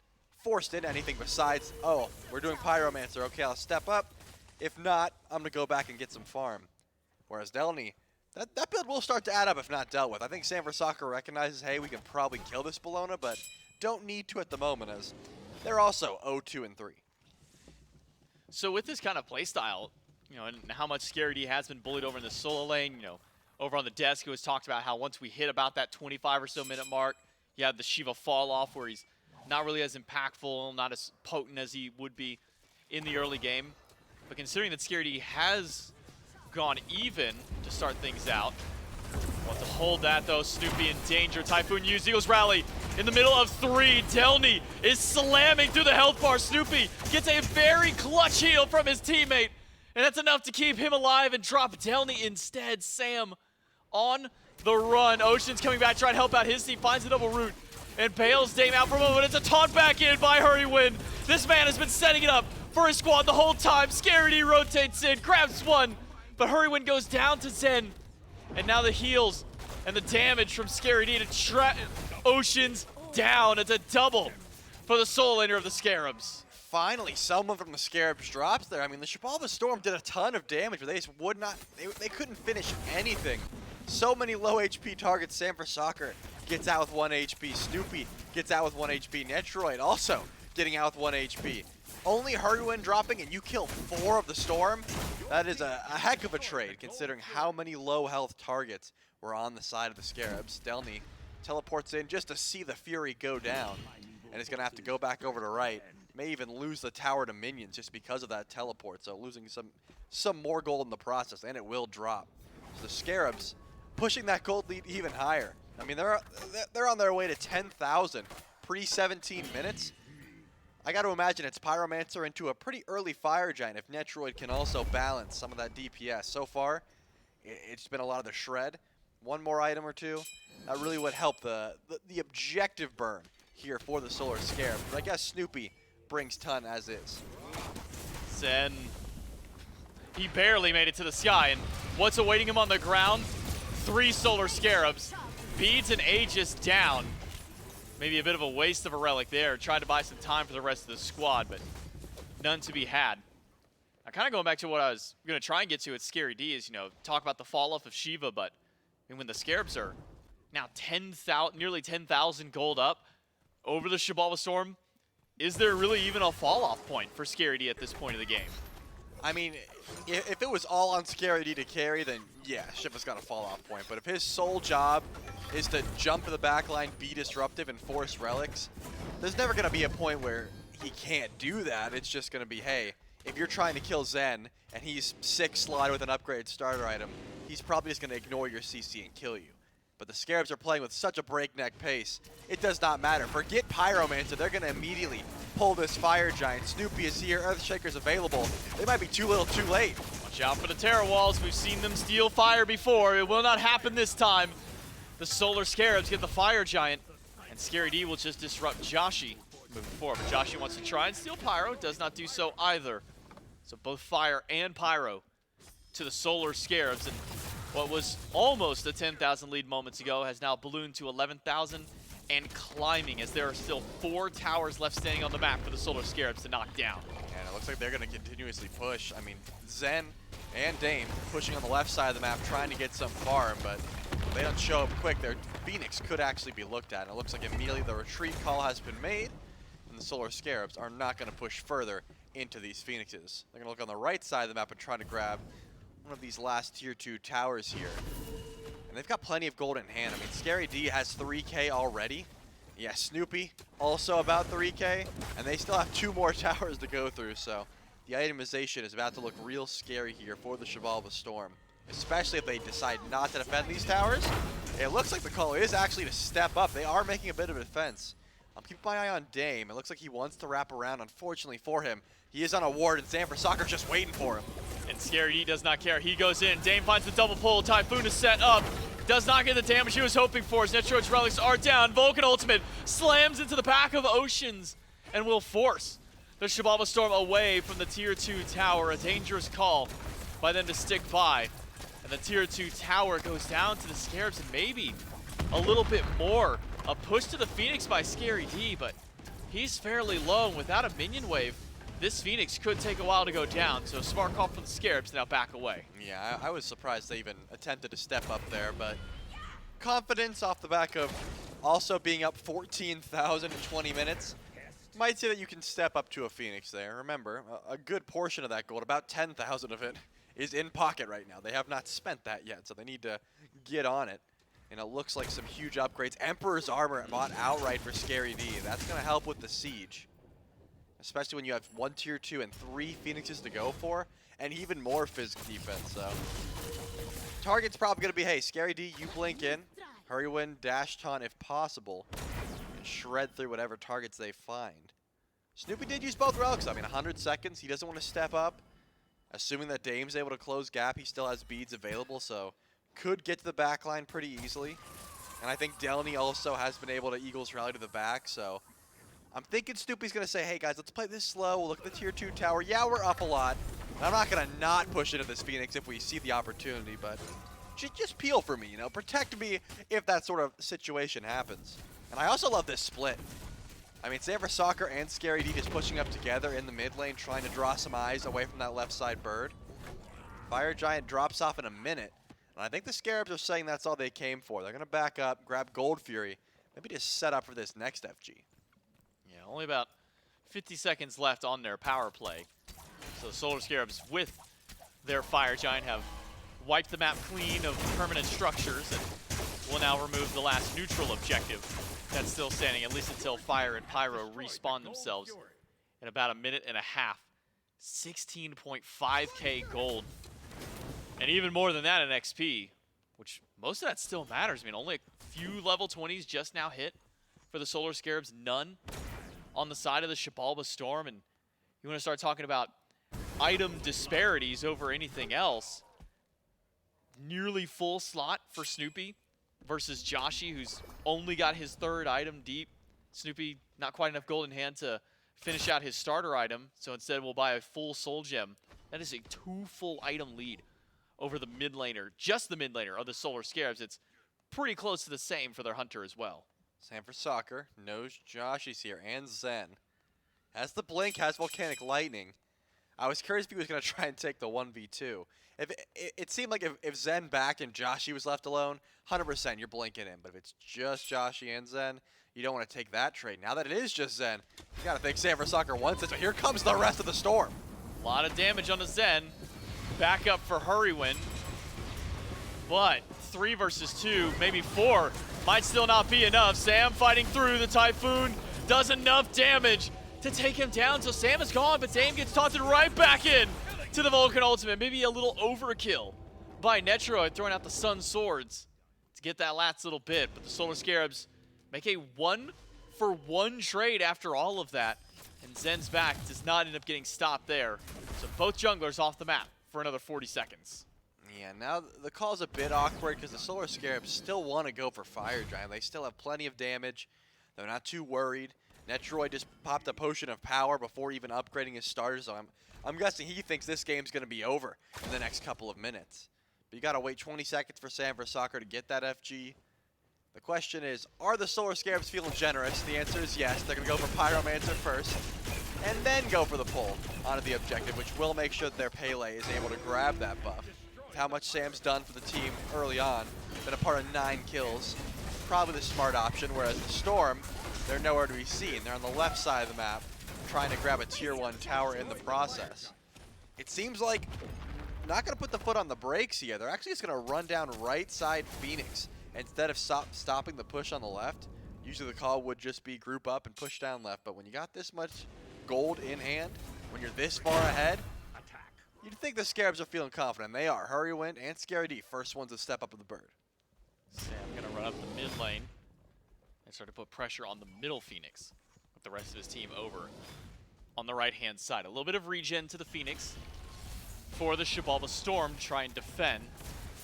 forced into anything besides, oh, we're doing Pyromancer, okay, I'll step up. If not, I'm going to go back and get some farm. Whereas delnyy, that build will start to add up if not dealt with. I think Sam for Soccer recognizes, hey, we can probably kill this Bellona, but don't need to at the moment, as they're also 0-2-3. So with this kind of playstyle, you know, and how much Scary D has been bullied over in the solo lane, you know, over on the desk, it was talked about how once we hit about that 25 or so minute mark, you have the Shiva fall off where he's not really as impactful, not as potent as he would be in the early game. But considering that Scary D has gone even to start things out, want to hold that though. Snoopy in danger. Typhoon used Eagles Rally in the middle of 3. delnyy is slamming through the health bar. Snoopy gets a very clutch heal from his teammate, and that's enough to keep him alive and drop delnyy instead. Sam on the run. Ocean's coming back, trying to help out his team, finds the double root and bails Dame out for a moment. It's a taunt back in by Hurriwind. This man has been setting it up for his squad the whole time. Scaredy rotates in, grabs one, but Hurriwind goes down to Zen. And now the heals and the damage from Scaredy to Oceans down. It's a double for the solo laner of the Scarabs. Finally, someone from the Scarabs drops there. I mean, the Xibalba Storm did a ton of damage, but they just would not, they couldn't finish anything. So many low HP targets. Sam for Soccer gets out with 1 HP. Snoopy gets out with 1 HP. Netrioid also getting out with 1 HP. Only Hurriwind dropping and you kill 4 of the Storm? That is a heck of a trade considering how many low health targets were on the side of the Scarabs. delnyy teleports in just to see the Fury go down and is going to have to go back over to right. May even lose the tower to minions just because of that teleport, so losing some more gold in the process, and it will drop. So the Scarabs pushing that gold lead even higher. I mean, they're on their way to 10,000 pre-17 minutes. I got to imagine it's Pyromancer into a pretty early Fire Giant if Netrioid can also balance some of that DPS. So far, it's been a lot of the shred. One more item or two, that really would help the objective burn here for the Solar Scarab. But I guess Snoopy brings ton as is. Zen, he barely made it to the sky, and what's awaiting him on the ground? 3 Solar Scarabs, Beads and Aegis down. Maybe a bit of a waste of a relic there. Tried to buy some time for the rest of the squad, but none to be had. Now, kind of going back to what I was going to try and get to at Scary D is, talk about the fall off of Shiva, but when the Scarabs are now nearly 10,000 gold up over the Xibalba Storm, is there really even a fall-off point for Scary D at this point of the game? I mean, if it was all on Scary D to carry, then yeah, Shiva's got a fall-off point. But if his sole job is to jump to the backline, be disruptive, and force relics, there's never going to be a point where he can't do that. It's just going to be, hey, if you're trying to kill Zen and he's 6 slot with an upgrade starter item, he's probably just going to ignore your CC and kill you. But the Scarabs are playing with such a breakneck pace, it does not matter. Forget Pyromancer, they're going to immediately pull this Fire Giant. Snoopy is here, Earthshaker's available. They might be too little too late. Watch out for the Terra walls. We've seen them steal fire before. It will not happen this time. The Solar Scarabs get the Fire Giant, and Scary D will just disrupt Joshy moving forward. But Joshy wants to try and steal Pyro, does not do so either. So both Fire and Pyro to the Solar Scarabs, and what was almost a 10,000 lead moments ago has now ballooned to 11,000 and climbing, as there are still 4 towers left standing on the map for the Solar Scarabs to knock down. And it looks like they're going to continuously push. I mean, Zen and Dame pushing on the left side of the map, trying to get some farm, but if they don't show up quick, their Phoenix could actually be looked at. And it looks like immediately the retreat call has been made, and the Solar Scarabs are not going to push further into these Phoenixes. They're going to look on the right side of the map and try to grab one of these last tier 2 towers here. And they've got plenty of gold in hand. I mean, Scary D has 3K already. Yeah, Snoopy also about 3K. And they still have 2 more towers to go through. So the itemization is about to look real scary here for the Xibalba Storm. Especially if they decide not to defend these towers. It looks like the call is actually to step up. They are making a bit of a defense. I'm keeping my eye on Dame. It looks like he wants to wrap around. Unfortunately for him, he is on a ward, and Sam for Soccer's just waiting for him. And Scary D does not care. He goes in. Dame finds the double pull. Typhoon is set up. Does not get the damage he was hoping for, as Netrioid's relics are down. Vulcan ultimate slams into the back of Oceans and will force the Xibalba Storm away from the tier 2 tower. A dangerous call by them to stick by. And the tier 2 tower goes down to the Scarabs, and maybe a little bit more. A push to the Phoenix by Scary D, but he's fairly low, and without a minion wave, this Phoenix could take a while to go down, so smart call from the Scarabs to now back away. Yeah, I was surprised they even attempted to step up there, but confidence off the back of also being up 14,000 in 20 minutes. Might say that you can step up to a Phoenix there. Remember, a good portion of that gold, about 10,000 of it, is in pocket right now. They have not spent that yet, so they need to get on it. And it looks like some huge upgrades. Emperor's Armor bought outright for Scary D. That's going to help with the siege. Especially when you have 1 tier 2 and 3 Phoenixes to go for, and even more physical defense, so. Target's probably going to be, hey, Scary D, you blink in, Hurriwind, dash taunt if possible, and shred through whatever targets they find. Snoopy did use both relics. I mean, 100 seconds, he doesn't want to step up. Assuming that Dame's able to close gap, he still has beads available, so could get to the back line pretty easily. And I think delnyy also has been able to Eagles rally to the back, so I'm thinking Snoopy's going to say, hey guys, let's play this slow. We'll look at the tier 2 tower. Yeah, we're up a lot. And I'm not going to not push into this Phoenix if we see the opportunity, but just peel for me, you know, protect me if that sort of situation happens. And I also love this split. I mean, Sanford Soccer and Scary D just pushing up together in the mid lane, trying to draw some eyes away from that left side bird. Fire Giant drops off in a minute, and I think the Scarabs are saying that's all they came for. They're going to back up, grab Gold Fury, maybe just set up for this next FG. Yeah, only about 50 seconds left on their power play. So the Solar Scarabs with their Fire Giant have wiped the map clean of permanent structures and will now remove the last neutral objective that's still standing, at least until Fire and Pyro respawn themselves in about a minute and a half. 16.5k gold. And even more than that in XP, which most of that still matters. I mean, only a few level 20s just now hit for the Solar Scarabs, none on the side of the Xibalba Storm. And you want to start talking about item disparities over anything else. Nearly full slot for Snoopy versus Joshy, who's only got his 3rd item deep. Snoopy, not quite enough gold in hand to finish out his starter item, so instead we'll buy a full soul gem. That is a 2 full item lead over the mid laner, just the mid laner of the Solar Scarabs. It's pretty close to the same for their Hunter as well. Sanford Soccer knows Joshy's here, and Zen. Has the blink, has Volcanic Lightning. I was curious if he was going to try and take the 1v2. If it seemed like if Zen back and Joshy was left alone, 100% you're blinking in. But if it's just Joshy and Zen, you don't want to take that trade. Now that it is just Zen, you got to think Sanford Soccer wants it. So here comes the rest of the Storm. A lot of damage on the Zen. Back up for Hurriwind. But 3 versus 2, maybe 4, might still not be enough. Sam fighting through the Typhoon, does enough damage to take him down. So Sam is gone, but Dame gets tossed right back in to the Vulcan ultimate. Maybe a little overkill by Netrioid, throwing out the Sun Swords to get that last little bit. But the Solar Scarabs make a 1-for-1 trade after all of that. And Zen's back does not end up getting stopped there. So both junglers off the map for another 40 seconds. Yeah, now the call's a bit awkward because the Solar Scarabs still want to go for Fire Giant. They still have plenty of damage. They're not too worried. Netrioid just popped a potion of power before even upgrading his starters, so I'm guessing he thinks this game's going to be over in the next couple of minutes. But you got to wait 20 seconds for Sanford Soccer to get that FG. The question is, are the Solar Scarabs feeling generous? The answer is yes. They're going to go for Pyromancer first, and then go for the pull onto the objective, which will make sure that their Pele is able to grab that buff. With how much Sam's done for the team early on, been a part of 9 kills, probably the smart option, whereas the Storm, they're nowhere to be seen. They're on the left side of the map, trying to grab a tier 1 tower in the process. It seems like not going to put the foot on the brakes here. They're actually just going to run down right side Phoenix instead of stopping the push on the left. Usually the call would just be group up and push down left, but when you got this much gold in hand, when you're this far ahead, you'd think the Scarabs are feeling confident. They are. Hurriwind and Scary D, first ones to step up with the bird. Sam going to run up the mid lane and start to put pressure on the middle Phoenix with the rest of his team over on the right-hand side. A little bit of regen to the Phoenix for the Xibalba Storm to try and defend.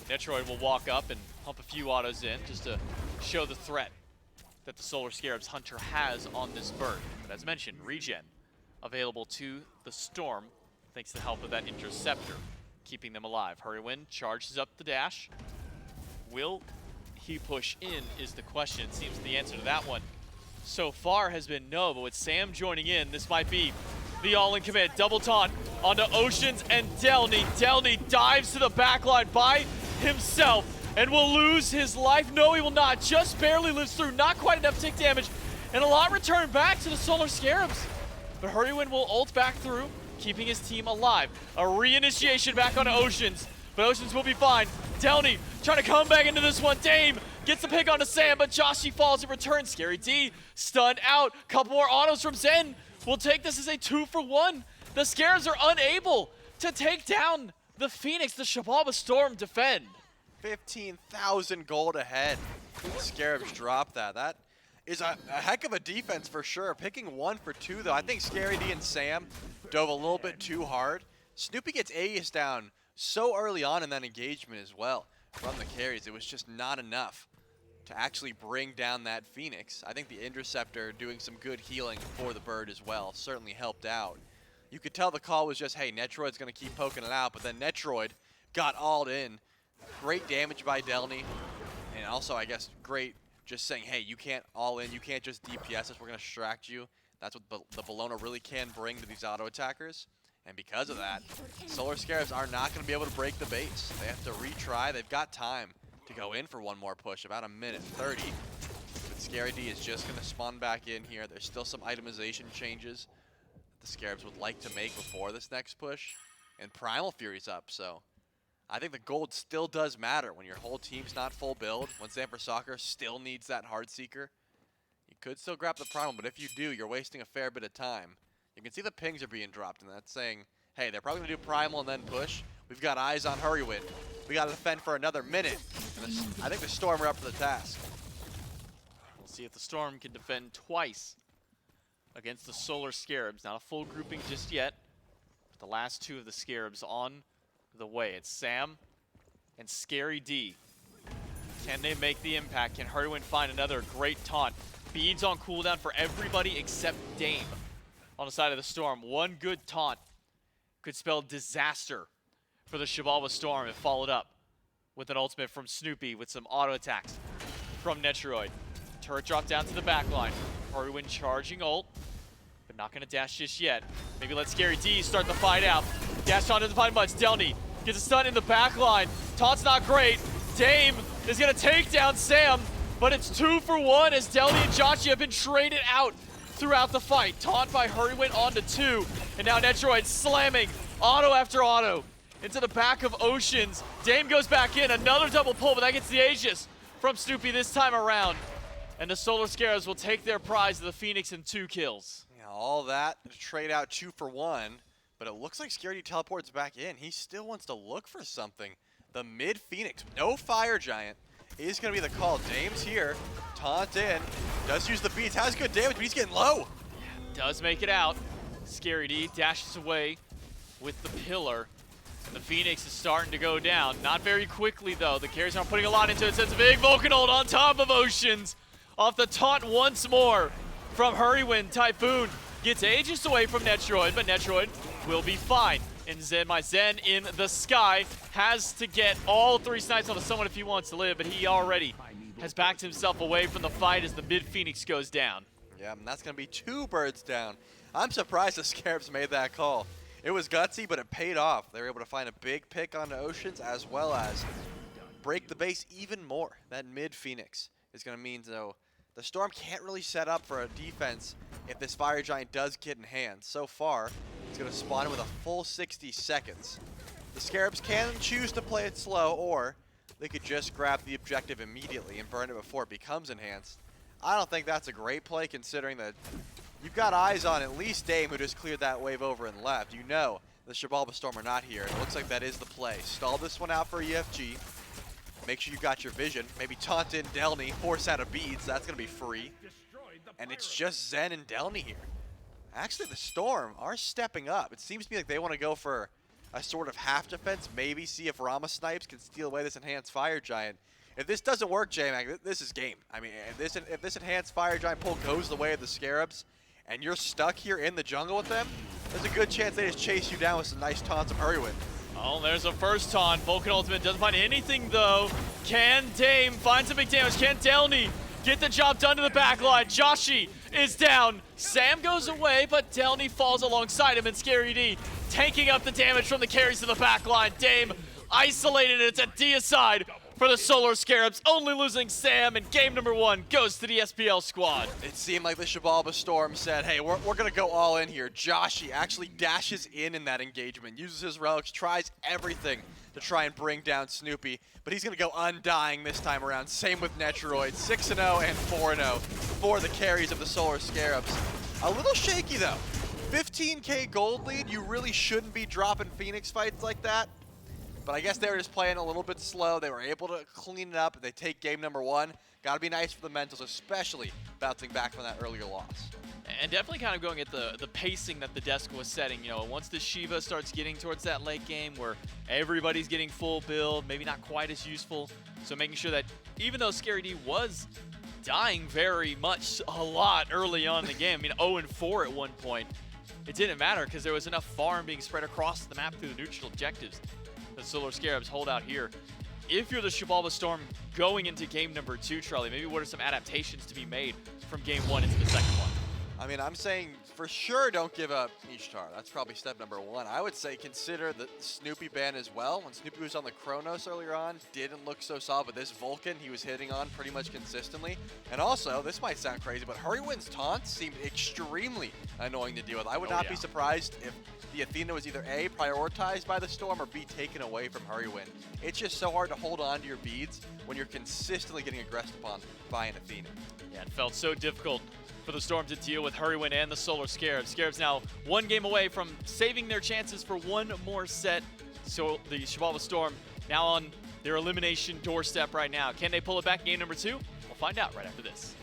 Netrioid will walk up and pump a few autos in just to show the threat that the Solar Scarabs Hunter has on this bird. But as mentioned, regen available to the Storm thanks to the help of that Interceptor, keeping them alive. Hurriwind charges up the dash. Will he push in is the question. It seems the answer to that one so far has been no, but with Sam joining in, this might be the all-in commit. Double taunt onto Oceans and delnyy. delnyy dives to the backline by himself and will lose his life. No, he will not. Just barely lives through. Not quite enough tick damage. And a lot returned back to the Solar Scarabs. But Hurriwind will ult back through, keeping his team alive. A reinitiation back onto Oceans. But Oceans will be fine. delnyy trying to come back into this one. Dame gets the pick onto Sam, but Joshy falls in return. Scary D stunned out. Couple more autos from Zen. We'll take this as a 2-for-1. The Scarabs are unable to take down the Phoenix. The Xibalba Storm defend. 15,000 gold ahead. The Scarabs drop that. That is a heck of a defense for sure. Picking 1 for 2 though. I think Scary D and Sam dove a little bit too hard. Snoopy gets Aegis down so early on in that engagement as well from the carries. It was just not enough. to actually bring down that Phoenix. I think the Interceptor doing some good healing for the bird as well certainly helped out. You could tell the call was just, hey, Netrioid's going to keep poking it out, but then Netrioid got all in. Great damage by delnyy, and also, I guess, great just saying, hey, you can't all in, you can't just DPS us, we're going to distract you. That's what the Bellona really can bring to these auto attackers. And because of that, Solar Scarabs are not going to be able to break the base. They have to retry. They've got time to go in for one more push, about a minute 30. But Scary D is just going to spawn back in here. There's still some itemization changes the Scarabs would like to make before this next push. And Primal Fury's up, so I think the gold still does matter when your whole team's not full build. When Zamper Soccer still needs that Heartseeker. You could still grab the Primal, but if you do, you're wasting a fair bit of time. You can see the pings are being dropped, and that's saying, hey, they're probably going to do Primal and then push. We've got eyes on Hurriwind. We got to defend for another minute. And I think the Storm are up for the task. We'll see if the Storm can defend twice against the Solar Scarabs. Not a full grouping just yet, but the last two of the Scarabs on the way. It's Sam and Scary D. Can they make the impact? Can Hurriwind find another great taunt? Beads on cooldown for everybody except Dame on the side of the Storm. One good taunt could spell disaster for the Xibalba Storm if followed up with an ultimate from Snoopy with some auto attacks from Netrioid. Turret drop down to the back line. Hurriwind charging ult, but not going to dash just yet. Maybe let Scary D start the fight out. Dash on doesn't find much. delnyy gets a stun in the back line. Taunt's not great. Dame is going to take down Sam, but it's 2 for 1 as delnyy and Joshy have been traded out throughout the fight. Taunt by Hurriwind onto 2, and now Netrioid slamming auto after auto into the back of Oceans. Dame goes back in, another double pull, but that gets the Aegis from Snoopy this time around. And the Solar Scarabs will take their prize of the Phoenix and 2 kills. Yeah, all that to trade out 2 for 1, but it looks like Scary D teleports back in. He still wants to look for something. The mid Phoenix, no Fire Giant, is going to be the call. Dame's here, taunt in, does use the beats, has good damage, but he's getting low. Does make it out. Scary D dashes away with the pillar. And the Phoenix is starting to go down. Not very quickly, though. The carries aren't putting a lot into it. It's a big Vulcan ult on top of Oceans. Off the taunt once more from Hurriwind. Typhoon gets Aegis away from Netrioid, but Netrioid will be fine. And InMyZen in the sky has to get all 3 snipes onto someone if he wants to live, but he already has backed himself away from the fight as the mid Phoenix goes down. Yeah, and that's going to be 2 birds down. I'm surprised the Scarabs made that call. It was gutsy, but it paid off. They were able to find a big pick onto Oceans as well as break the base even more. That mid Phoenix is going to mean, though, the Storm can't really set up for a defense if this Fire Giant does get in hand. So far, it's going to spawn with a full 60 seconds. The Scarabs can choose to play it slow, or they could just grab the objective immediately and burn it before it becomes enhanced. I don't think that's a great play considering that you've got eyes on at least Dame, who just cleared that wave over and left. You know the Xibalba Storm are not here. It looks like that is the play. Stall this one out for EFG. Make sure you got your vision. Maybe taunt in delnyy, force out of beads. That's going to be free. And it's just Zen and delnyy here. Actually, the Storm are stepping up. It seems to me like they want to go for a sort of half defense. Maybe see if Rama snipes can steal away this enhanced Fire Giant. If this doesn't work, J-Mac, this is game. I mean, if this enhanced Fire Giant pull goes the way of the Scarabs, and you're stuck here in the jungle with them, there's a good chance they just chase you down with some nice taunts of Hurriwind. Oh, there's a first taunt. Vulcan ultimate doesn't find anything, though. Can Dame find some big damage? Can delnyy get the job done to the back line? Joshy is down. Sam goes away, but delnyy falls alongside him, and Scary D tanking up the damage from the carries to the back line. Dame isolated. It's a deicide for the Solar Scarabs, only losing Sam, and game number 1 goes to the SPL squad. It seemed like the Xibalba Storm said, hey, we're going to go all in here. Joshy actually dashes in that engagement, uses his relics, tries everything to try and bring down Snoopy, but he's going to go undying this time around. Same with Netrioid, 6-0 and 4-0 for the carries of the Solar Scarabs. A little shaky, though. 15K gold lead, you really shouldn't be dropping Phoenix fights like that. But I guess they were just playing a little bit slow. They were able to clean it up. They take game number 1. Got to be nice for the mentals, especially bouncing back from that earlier loss. And definitely kind of going at the pacing that the desk was setting. You know, once the Shiva starts getting towards that late game where everybody's getting full build, maybe not quite as useful. So making sure that even though Scary D was dying very much a lot early on in the game, I mean 0-4 at one point, it didn't matter because there was enough farm being spread across the map through the neutral objectives. The Solar Scarabs hold out here. If you're the Xibalba Storm going into game number 2, Charlie, maybe what are some adaptations to be made from game 1 into the second one? I mean, I'm saying for sure don't give up Ishtar. That's probably step number 1. I would say consider the Snoopy ban as well. When Snoopy was on the Chronos earlier on, didn't look so solid, but this Vulcan he was hitting on pretty much consistently. And also, this might sound crazy, but Hurriwind's taunts seemed extremely annoying to deal with. I would not be surprised if the Athena was either A, prioritized by the Storm, or B, taken away from Hurriwind. It's just so hard to hold on to your beads when you're consistently getting aggressed upon by an Athena. Yeah, it felt so difficult for the Storm to deal with Hurriwind and the Solar Scarabs. Scarabs now one game away from saving their chances for one more set. So the Xibalba Storm now on their elimination doorstep right now. Can they pull it back in game number 2? We'll find out right after this.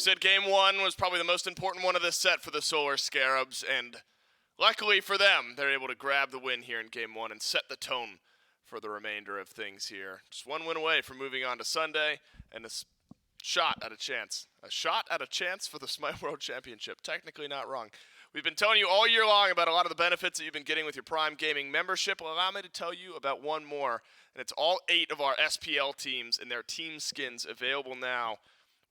said, Game 1 was probably the most important one of this set for the Solar Scarabs, and luckily for them, they're able to grab the win here in Game 1 and set the tone for the remainder of things here. Just one win away from moving on to Sunday, and a shot at a chance. A shot at a chance for the SMITE World Championship. Technically not wrong. We've been telling you all year long about a lot of the benefits that you've been getting with your Prime Gaming membership. Well, allow me to tell you about one more, and it's all 8 of our SPL teams and their team skins available now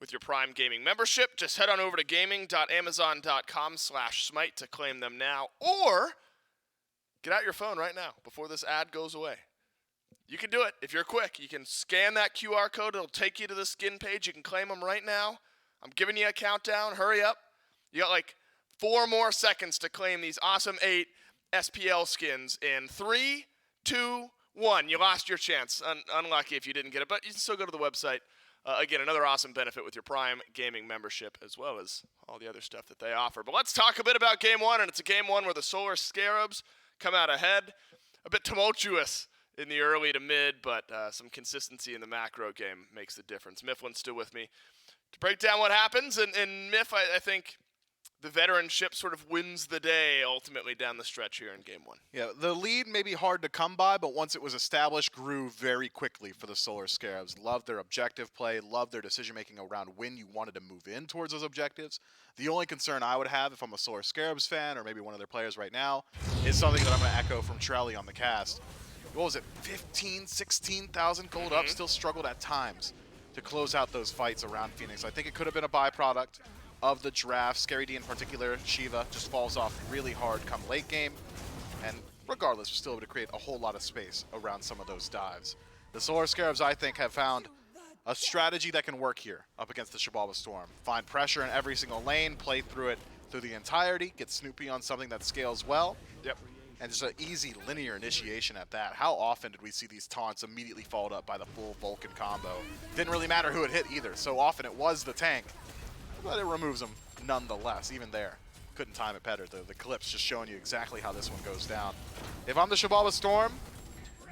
with your Prime Gaming membership. Just head on over to gaming.amazon.com/smite to claim them now, or get out your phone right now before this ad goes away. You can do it if you're quick. You can scan that QR code. It'll take you to the skin page. You can claim them right now. I'm giving you a countdown. Hurry up. You got like 4 more seconds to claim these awesome 8 SPL skins in 3, 2, 1. You lost your chance. Unlucky if you didn't get it, but you can still go to the website. Again, another awesome benefit with your Prime Gaming membership, as well as all the other stuff that they offer. But let's talk a bit about Game 1, and it's a Game 1 where the Solar Scarabs come out ahead. A bit tumultuous in the early to mid, but some consistency in the macro game makes the difference. Mifflin's still with me to break down what happens, and Miff, I think the veteranship sort of wins the day ultimately down the stretch here in Game 1. Yeah, the lead may be hard to come by, but once it was established, grew very quickly for the Solar Scarabs. Loved their objective play, loved their decision-making around when you wanted to move in towards those objectives. The only concern I would have if I'm a Solar Scarabs fan, or maybe one of their players right now, is something that I'm going to echo from Trelly on the cast. What was it, 15, 16,000 gold up, still struggled at times to close out those fights around Phoenix. I think it could have been a byproduct of the draft. Scary D in particular, Shiva, just falls off really hard come late game. And regardless, we're still able to create a whole lot of space around some of those dives. The Solar Scarabs, I think, have found a strategy that can work here up against the Xibalba Storm. Find pressure in every single lane, play through it through the entirety, get Snoopy on something that scales well. Yep. And just an easy linear initiation at that. How often did we see these taunts immediately followed up by the full Vulcan combo? Didn't really matter who it hit either. So often it was the tank, but it removes them nonetheless. Even there, couldn't time it better. The clip's just showing you exactly how this one goes down. If I'm the Xibalba Storm,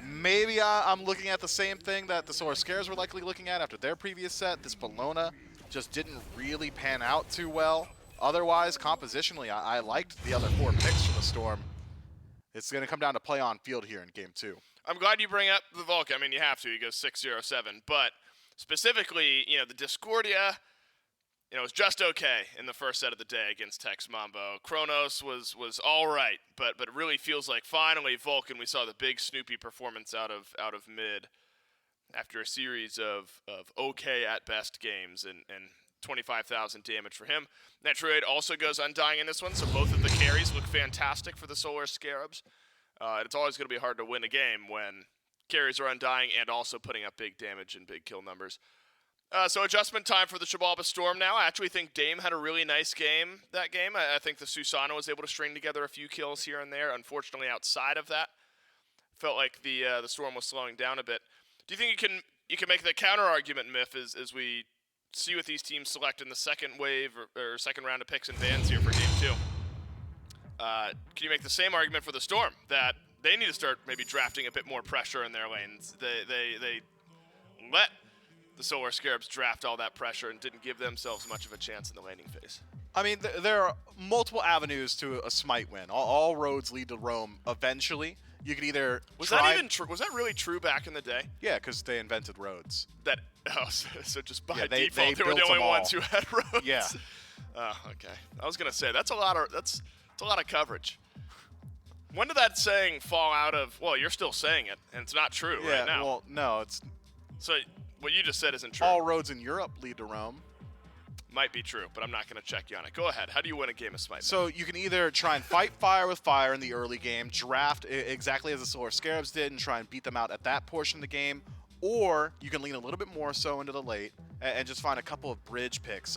maybe I'm looking at the same thing that the Solar Scarabs were likely looking at after their previous set. This Bellona just didn't really pan out too well. Otherwise, compositionally, I liked the other 4 picks from the Storm. It's going to come down to play on field here in Game 2. I'm glad you bring up the Vulcan. I mean, you have to. He goes 6-0-7. But specifically, the Discordia, was just okay in the first set of the day against Tex Mambo. Kronos was all right, but it really feels like finally Vulcan, we saw the big Snoopy performance out of mid after a series of okay at best games and 25,000 damage for him. Netrioid also goes undying in this one, so both of the carries look fantastic for the Solar Scarabs. It's always going to be hard to win a game when carries are undying and also putting up big damage and big kill numbers. So adjustment time for the Xibalba Storm now. I actually think Dame had a really nice game that game. I think the Susano was able to string together a few kills here and there. Unfortunately, outside of that, felt like the Storm was slowing down a bit. Do you think you can make the counter argument, Miff, as we see what these teams select in the second wave or second round of picks and bans here for Game 2? Can you make the same argument for the Storm that they need to start maybe drafting a bit more pressure in their lanes? They let the Solar Scarabs draft all that pressure and didn't give themselves much of a chance in the laning phase. I mean, there are multiple avenues to a SMITE win. All roads lead to Rome eventually. You could either Was that even true? Was that really true back in the day? Yeah, because they invented roads. So just by Yeah, they default, they were the built only them ones all. who had roads. Yeah. Oh, okay. I was gonna say that's a lot of coverage. When did that saying fall out of? Well, you're still saying it, and it's not true Yeah, right now. well, no, it's So what you just said isn't true. all roads in Europe lead to Rome. Might be true, but I'm not going to check you on it. Go ahead. How do you win a game of Smite? So you can either try and fight fire with fire in the early game, draft exactly as the Solar Scarabs did, and try and beat them out at that portion of the game, or you can lean a little bit more so into the late and just find a couple of bridge picks,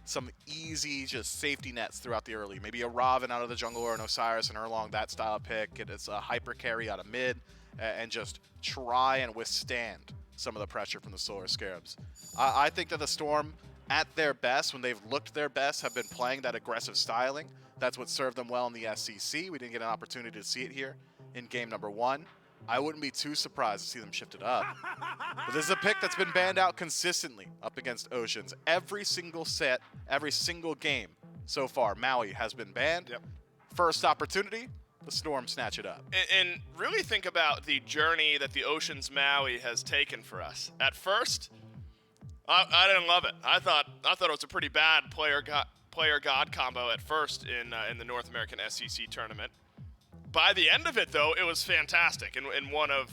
some easy just safety nets throughout the early. Maybe a Raven out of the jungle or an Osiris and Erlong, that style of pick. It's a hyper carry out of mid, and just try and withstand some of the pressure from the Solar Scarabs. I think that the Storm, at their best, when they've looked their best, have been playing that aggressive styling. That's what served them well in the SCC. We didn't get an opportunity to see it here in game number 1. I wouldn't be too surprised to see them shift it up. But this is a pick that's been banned out consistently up against Oceans. Every single set, every single game so far, Maui has been banned. Yep. First opportunity, the Storm snatch it up. And really think about the journey that the Oceans Maui has taken for us. At first, I didn't love it. I thought it was a pretty bad player god combo at first in the North American SEC tournament. By the end of it, though, it was fantastic and one of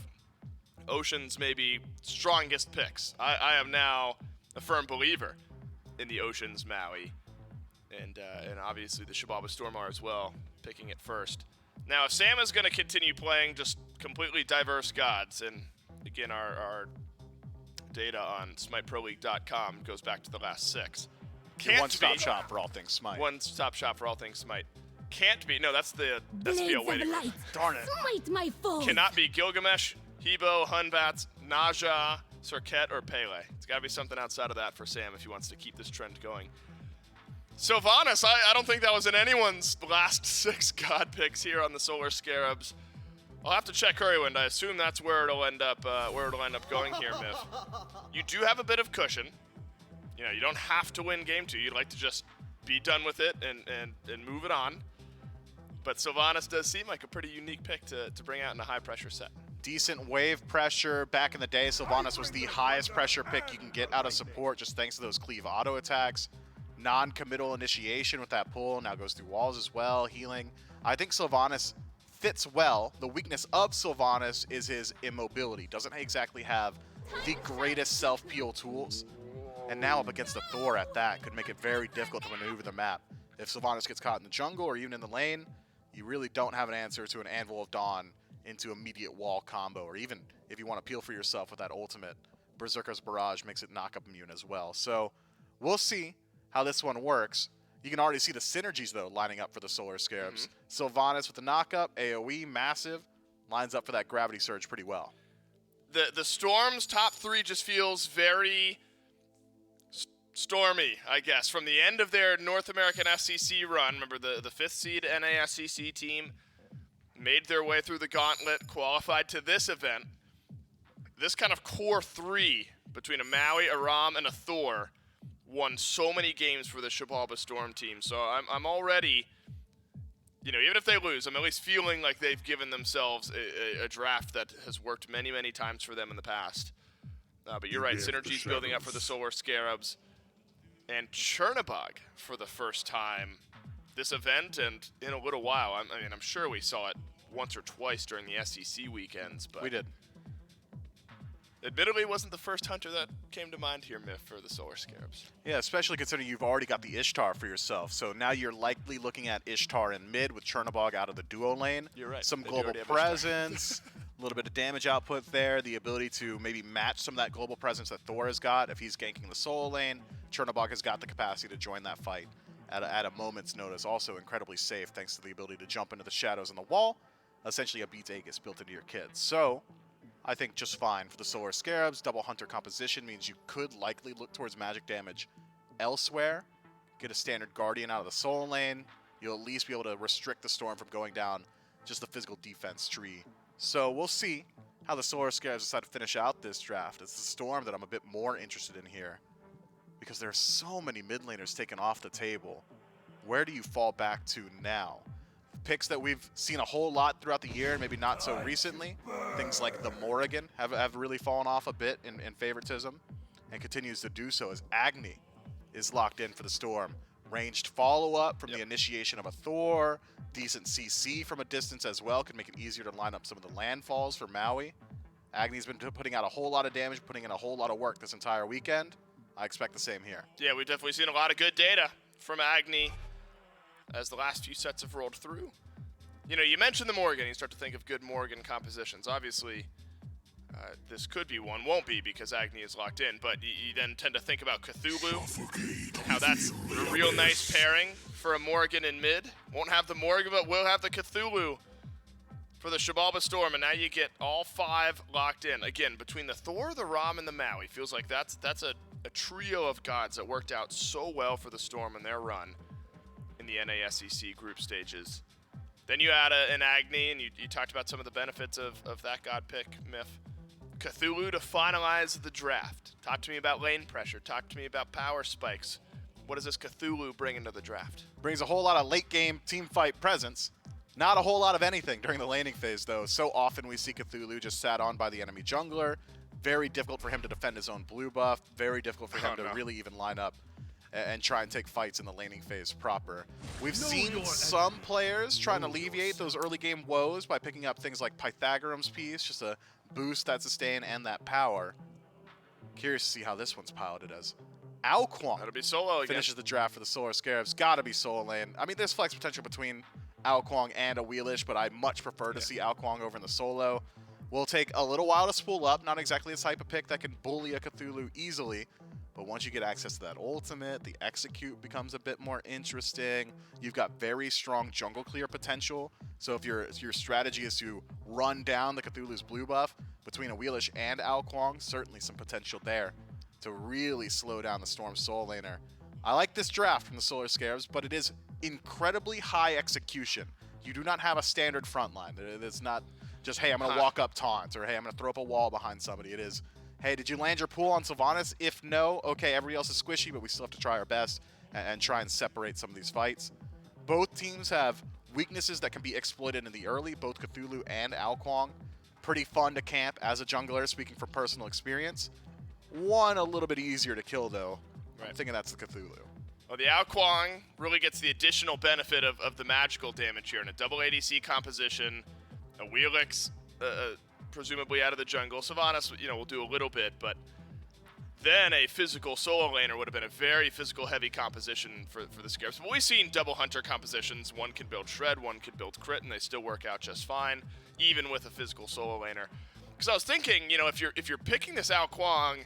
Ocean's maybe strongest picks. I am now a firm believer in the Oceans Maui, and obviously the Xibalba Storm are as well, picking it first. Now, if Sam is going to continue playing just completely diverse gods, and again, our data on SmiteProLeague.com goes back to the last 6. One-stop shop for all things Smite. One-stop shop for all things Smite. Can't be. No, that's the SPL way to go. Darn it. Smite my foe. Cannot be Gilgamesh, Hebo, Hunbats, Naja, Serket, or Pele. It's got to be something outside of that for Sam if he wants to keep this trend going. Sylvanas, I don't think that was in anyone's last 6 god picks here on the Solar Scarabs. I'll have to check Hurriwind. I assume that's where it'll end up going here, Myth. You do have a bit of cushion. You know, you don't have to win game 2. You'd like to just be done with it and move it on. But Sylvanas does seem like a pretty unique pick to bring out in a high-pressure set. Decent wave pressure. Back in the day, Sylvanas was the highest pressure pick you can get out of support just thanks to those cleave auto attacks. Non-committal initiation with that pull. Now goes through walls as well, healing. I think Sylvanas fits well. The weakness of Sylvanas is his immobility. Doesn't exactly have the greatest self-peel tools. And now up against the Thor at that could make it very difficult to maneuver the map. If Sylvanas gets caught in the jungle or even in the lane, you really don't have an answer to an Anvil of Dawn into immediate wall combo, or even if you want to peel for yourself with that ultimate, Berserker's Barrage makes it knock-up immune as well. So we'll see how this one works. You can already see the synergies, though, lining up for the Solar Scarabs. Sylvanas with the knock-up, AoE, massive, lines up for that Gravity Surge pretty well. The Storm's top 3 just feels very stormy, I guess. From the end of their North American SEC run, remember the 5th seed NASCC team made their way through the gauntlet, qualified to this event. This kind of core 3 between a Maui, a Ram, and a Thor won so many games for the Xibalba Storm team. So I'm already, you know, even if they lose, I'm at least feeling like they've given themselves a draft that has worked many, many times for them in the past. But you're right, synergy's building up for the Solar Scarabs. And Chernobog for the first time this event and in a little while. I mean, I'm sure we saw it once or twice during the SEC weekends, but We did. admittedly wasn't the first hunter that came to mind here, Myth, for the Solar Scarabs. Yeah, especially considering you've already got the Ishtar for yourself. So now you're likely looking at Ishtar in mid with Chernobog out of the duo lane. You're right. Some They do global already have Ishtar. presence, a little bit of damage output there, the ability to maybe match some of that global presence that Thor has got. If he's ganking the solo lane, Chernobog has got the capacity to join that fight at a moment's notice. Also incredibly safe thanks to the ability to jump into the shadows on the wall. Essentially a Beats Aegis built into your kit. So I think just fine for the Solar Scarabs. Double Hunter composition means you could likely look towards magic damage elsewhere. Get a standard Guardian out of the solo lane. You'll at least be able to restrict the Storm from going down just the physical defense tree. So we'll see how the Solar Scarabs decide to finish out this draft. It's the Storm that I'm a bit more interested in here, because there are so many mid laners taken off the table. Where do you fall back to now? Picks that we've seen a whole lot throughout the year, and maybe not so recently. Things like the Morrigan have really fallen off a bit in favoritism, and continues to do so as Agni is locked in for the Storm. Ranged follow-up from the initiation of a Thor. Decent CC from a distance as well. Could make it easier to line up some of the landfalls for Maui. Agni's been putting out a whole lot of damage, putting in a whole lot of work this entire weekend. I expect the same here. Yeah, we've definitely seen a lot of good data from Agni as the last few sets have rolled through. You know, you mentioned the Morrigan. You start to think of good Morrigan compositions. Obviously, this could be one. Won't be because Agni is locked in. But you then tend to think about Cthulhu, how that's a real nice pairing for a Morrigan in mid. Won't have the Morrigan, but will have the Cthulhu for the Xibalba Storm. And now you get all 5 locked in. Again, between the Thor, the Ram, and the Maui. Feels like that's a trio of gods that worked out so well for the Storm in their run in the NASCC group stages. Then you add an Agni, and you talked about some of the benefits of that god pick, Myth. Cthulhu to finalize the draft. Talk to me about lane pressure. Talk to me about power spikes. What does this Cthulhu bring into the draft? Brings a whole lot of late game team fight presence. Not a whole lot of anything during the laning phase, though. So often we see Cthulhu just sat on by the enemy jungler. Very difficult for him to defend his own blue buff. Very difficult for him to really even line up and try and take fights in the laning phase proper. We've seen some players trying to alleviate those early game woes by picking up things like Pythagorum's Piece, just to boost that sustain and that power. Curious to see how this one's piloted as. Alquang That'll be solo again. finishes the draft for the Solar Scarabs. Gotta be solo lane. I mean, there's flex potential between Alquang and a Wheelish, but I much prefer to see Alquang over in the solo. Will take a little while to spool up. Not exactly the type of pick that can bully a Cthulhu easily. But once you get access to that ultimate, the execute becomes a bit more interesting. You've got very strong jungle clear potential. So if your strategy is to run down the Cthulhu's blue buff between a Wheelish and Alquang, certainly some potential there to really slow down the Storm Soul Laner. I like this draft from the Solar Scarabs, but it is incredibly high execution. You do not have a standard front line. It's not just, hey, I'm going to walk up taunt, or hey, I'm going to throw up a wall behind somebody. It is, hey, did you land your pool on Sylvanas? If no, okay, everybody else is squishy, but we still have to try our best and try and separate some of these fights. Both teams have weaknesses that can be exploited in the early, both Cthulhu and Alquang. Pretty fun to camp as a jungler, speaking from personal experience. One a little bit easier to kill, though. I'm thinking that's the Cthulhu. Well, the Alquang really gets the additional benefit of the magical damage here in a double ADC composition. A Wheelix, presumably out of the jungle. Sylvanas, will do a little bit, but then a physical solo laner would have been a very physical-heavy composition for the Scarabs. But we've seen double hunter compositions. One can build shred, one can build crit, and they still work out just fine, even with a physical solo laner. Because I was thinking, if you're picking this Alquang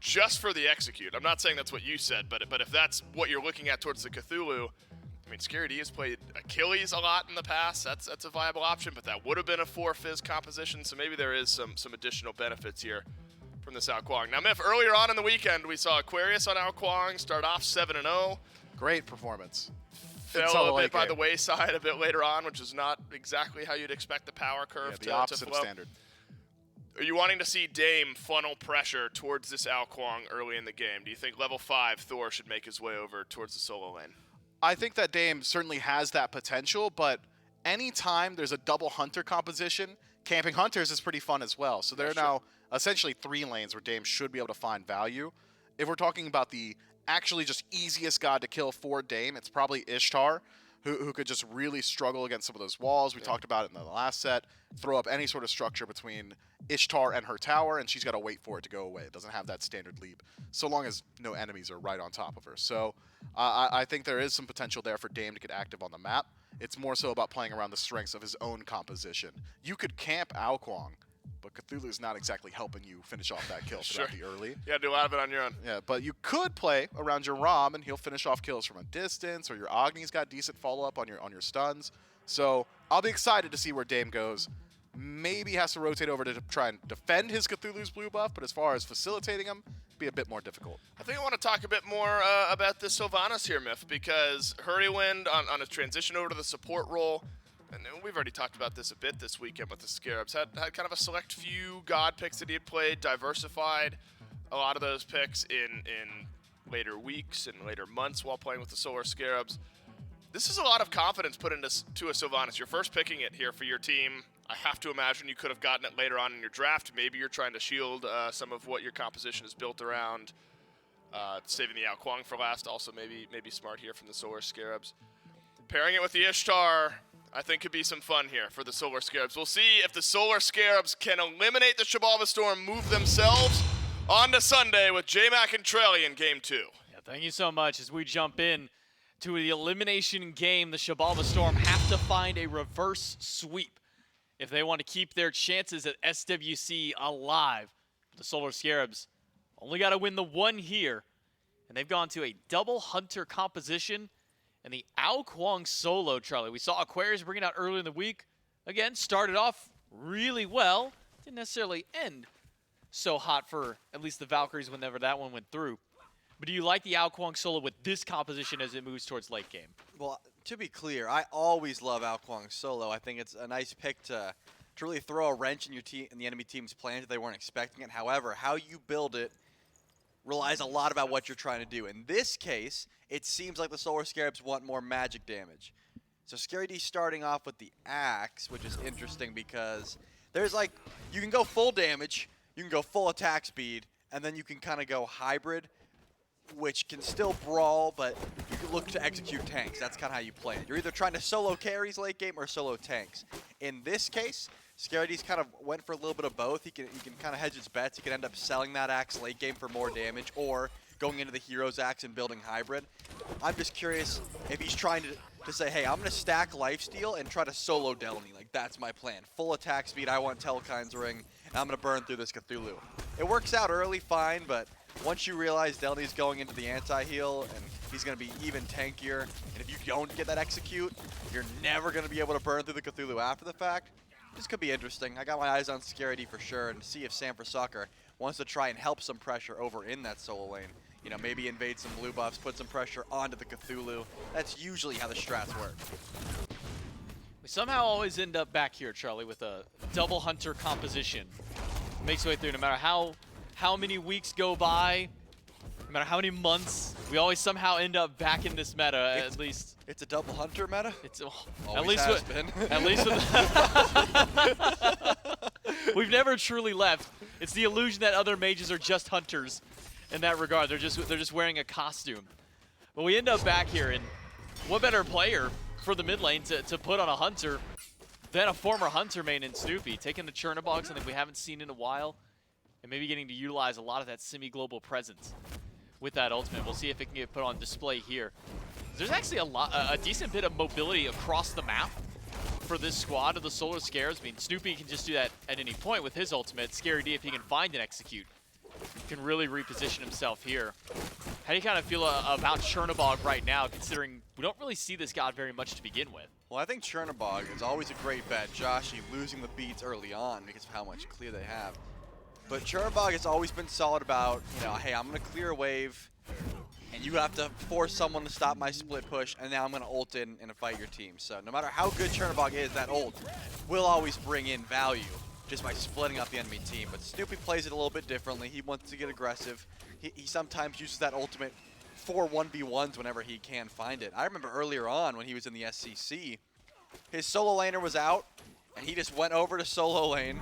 just for the execute, I'm not saying that's what you said, but if that's what you're looking at towards the Cthulhu, I mean, Scary D has played Achilles a lot in the past. That's a viable option, but that would have been a 4-Fizz composition, so maybe there is some additional benefits here from this Alquang. Now, Myth, earlier on in the weekend, we saw Aquarius on Alquang start off 7-0. Great performance. Fell a bit by the wayside a bit later on, which is not exactly how you'd expect the power curve the opposite to flow. of standard. Are you wanting to see Dame funnel pressure towards this Alquang early in the game? Do you think level 5 Thor should make his way over towards the solo lane? I think that Dame certainly has that potential, but anytime there's a double hunter composition, camping hunters is pretty fun as well. So there are now essentially 3 lanes where Dame should be able to find value. If we're talking about the actually just easiest god to kill for Dame, it's probably Ishtar, who could just really struggle against some of those walls. We talked about it in the last set. Throw up any sort of structure between Ishtar and her tower, and she's got to wait for it to go away. It doesn't have that standard leap, so long as no enemies are right on top of her. So I think there is some potential there for Dame to get active on the map. It's more so about playing around the strengths of his own composition. You could camp Alquang, but Cthulhu's not exactly helping you finish off that kill throughout the early. You gotta do a lot of it on your own. Yeah, but you could play around your Ram, and he'll finish off kills from a distance, or your Agni's got decent follow-up on your stuns. So I'll be excited to see where Dame goes. Maybe has to rotate over to try and defend his Cthulhu's blue buff, but as far as facilitating him, be a bit more difficult. I think I want to talk a bit more about this Sylvanas here, Myth, because Hurriwind on his transition over to the support role, and we've already talked about this a bit this weekend with the Scarabs, had kind of a select few god picks that he had played, diversified a lot of those picks in later weeks and later months while playing with the Solar Scarabs. This is a lot of confidence put into a Sylvanas. You're first picking it here for your team. I have to imagine you could have gotten it later on in your draft. Maybe you're trying to shield some of what your composition is built around, saving the Alquang for last. Also, maybe smart here from the Solar Scarabs. Pairing it with the Ishtar, I think could be some fun here for the Solar Scarabs. We'll see if the Solar Scarabs can eliminate the Xibalba Storm, move themselves on to Sunday with DameNWK and Trelly in Game 2. Yeah, thank you so much. As we jump in to the elimination game, the Xibalba Storm have to find a reverse sweep if they want to keep their chances at SWC alive. The Solar Scarabs only got to win the one here, and they've gone to a double hunter composition and the Alquang solo, Charlie. We saw Aquarius bring it out earlier in the week. Again, started off really well. Didn't necessarily end so hot for at least the Valkyries whenever that one went through. But do you like the Ao Kuang solo with this composition as it moves towards late game? Well, to be clear, I always love Ao Kuang solo. I think it's a nice pick to really throw a wrench in your team in the enemy team's plans if they weren't expecting it. However, how you build it relies a lot about what you're trying to do. In this case, it seems like the Solar Scarabs want more magic damage. So Scary D starting off with the axe, which is interesting because there's like, you can go full damage, you can go full attack speed, and then you can kind of go hybrid, which can still brawl, but you can look to execute tanks. That's kind of how you play it. You're either trying to solo carries late game or solo tanks. In this case, Scary D's kind of went for a little bit of both. He can kind of hedge his bets. He can end up selling that axe late game for more damage, or going into the hero's axe and building hybrid. I'm just curious if he's trying to say, hey, I'm going to stack lifesteal and try to solo delnyy. Like, that's my plan. Full attack speed, I want Telkind's ring, and I'm going to burn through this Cthulhu. It works out early, fine, but once you realize delny's going into the anti-heal, and he's going to be even tankier, and if you don't get that execute, you're never going to be able to burn through the Cthulhu after the fact. This could be interesting. I got my eyes on Scary D for sure, and to see if Sam for Soccer wants to try and help some pressure over in that solo lane. You know, maybe invade some blue buffs, put some pressure onto the Cthulhu. That's usually how the strats work. We somehow always end up back here, Charlie, with a double hunter composition. Makes its way through no matter how many weeks go by, no matter how many months, we always somehow end up back in this meta, at least. It's a double hunter meta? It's Always has been. At least with we've never truly left. It's the illusion that other mages are just hunters in that regard. They're just wearing a costume. But we end up back here, and what better player for the mid lane to put on a hunter than a former hunter main in Snoopy, taking the Chernobog, something we haven't seen in a while, and maybe getting to utilize a lot of that semi-global presence with that ultimate. We'll see if it can get put on display here. There's actually a decent bit of mobility across the map for this squad of the Solar Scarabs. I mean, Snoopy can just do that at any point with his ultimate. Scary D, if he can find and execute, can really reposition himself here. How do you kind of feel about Chernobog right now, considering we don't really see this god very much to begin with? Well, I think Chernobog is always a great bet. Joshy losing the beats early on because of how much clear they have. But Chernobog has always been solid about, you know, hey, I'm going to clear a wave, and you have to force someone to stop my split push, and now I'm going to ult in and fight your team. So no matter how good Chernobog is, that ult will always bring in value just by splitting up the enemy team. But Snoopy plays it a little bit differently. He wants to get aggressive. He sometimes uses that ultimate for 1v1s whenever he can find it. I remember earlier on when he was in the SCC, his solo laner was out, and he just went over to solo lane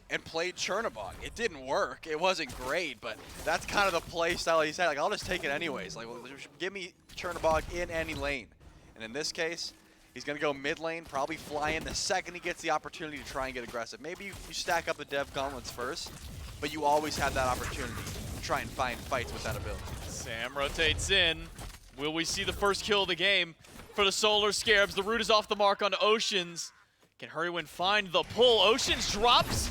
and played Chernobog. It didn't work. It wasn't great, but that's kind of the play style he said. Like, I'll just take it anyways. Like, well, give me Chernobog in any lane. And in this case, he's going to go mid lane, probably fly in the second he gets the opportunity to try and get aggressive. Maybe you stack up the dev gauntlets first, but you always have that opportunity to try and find fights with that ability. Sam rotates in. Will we see the first kill of the game for the Solar Scarabs? The root is off the mark onto Oceans. Can Hurriwind find the pull? Oceans drops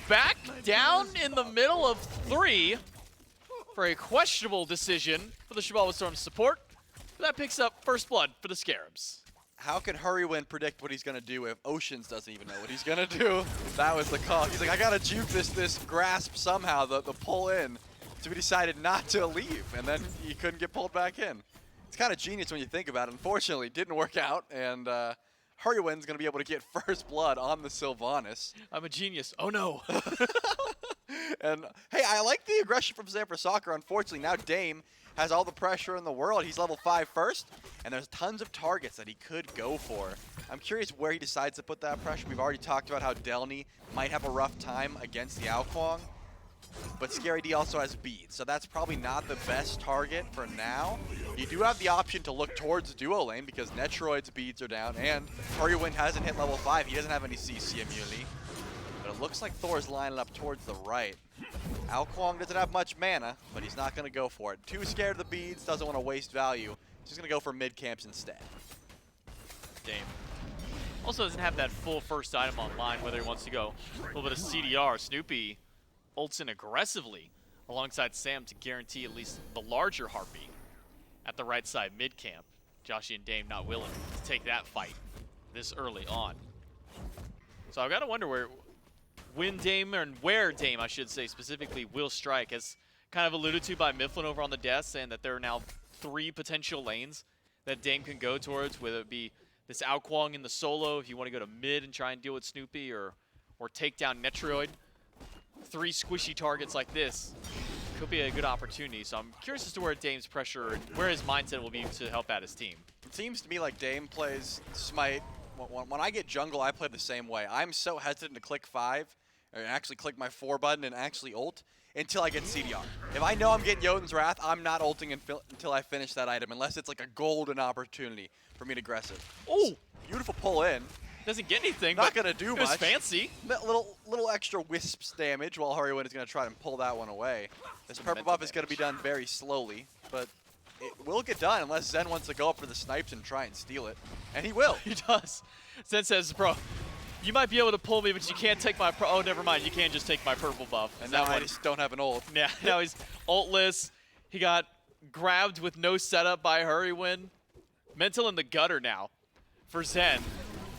back down in the middle of 3 for a questionable decision for the Xibalba Storm support. But that picks up first blood for the Scarabs. How can Hurriwind predict what he's going to do if Oceans doesn't even know what he's going to do? That was the call. He's like, I got to juke this grasp somehow, the pull in. So he decided not to leave, and then he couldn't get pulled back in. It's kind of genius when you think about it. Unfortunately, it didn't work out, and Hurriwind's going to be able to get first blood on the Sylvanas. I'm a genius. Oh, no. And, hey, I like the aggression from Sam for Soccer. Unfortunately, now Dame has all the pressure in the world. He's level 5 first, and there's tons of targets that he could go for. I'm curious where he decides to put that pressure. We've already talked about how delnyy might have a rough time against the Ao Kuang, but Scary D also has beads, so that's probably not the best target for now. You do have the option to look towards duo lane because Netrioid's beads are down, and Hurriwind hasn't hit level 5. He doesn't have any CC immunity. But it looks like Thor's lining up towards the right. Ao Kuang doesn't have much mana, but he's not going to go for it. Too scared of the beads, doesn't want to waste value. He's just going to go for mid camps instead. Dame also doesn't have that full first item online, whether he wants to go a little bit of CDR. Snoopy ults in aggressively alongside Sam to guarantee at least the larger heartbeat at the right side mid camp. Joshy and Dame not willing to take that fight this early on. So I've got to wonder where Dame, I should say specifically, will strike, as kind of alluded to by Mifflin over on the desk, saying that there are now 3 potential lanes that Dame can go towards, whether it be this Alquang in the solo, if you want to go to mid and try and deal with Snoopy, or take down Netrioid. 3 squishy targets like this could be a good opportunity. So I'm curious as to where Dame's pressure and where his mindset will be to help out his team. It seems to me like Dame plays Smite. When I get jungle, I play the same way. I'm so hesitant to click 5, or actually click my 4 button and actually ult until I get CDR. If I know I'm getting Jotun's Wrath, I'm not ulting until I finish that item, unless it's like a golden opportunity for me to aggressive. Oh, Beautiful pull in. doesn't get anything. Not but gonna do it was much. fancy. That little extra wisps damage while Hurriwind is gonna try and pull that one away. This purple buff is gonna be done very slowly, but it will get done unless Zen wants to go up for the snipes and try and steal it. And he will. He does. Zen says, bro, you might be able to pull me, but you can't take my oh, never mind. You can't just take my purple buff. And now I just don't have an ult. Yeah, now he's ultless. He got grabbed with no setup by Hurriwind. Mental in the gutter now for Zen.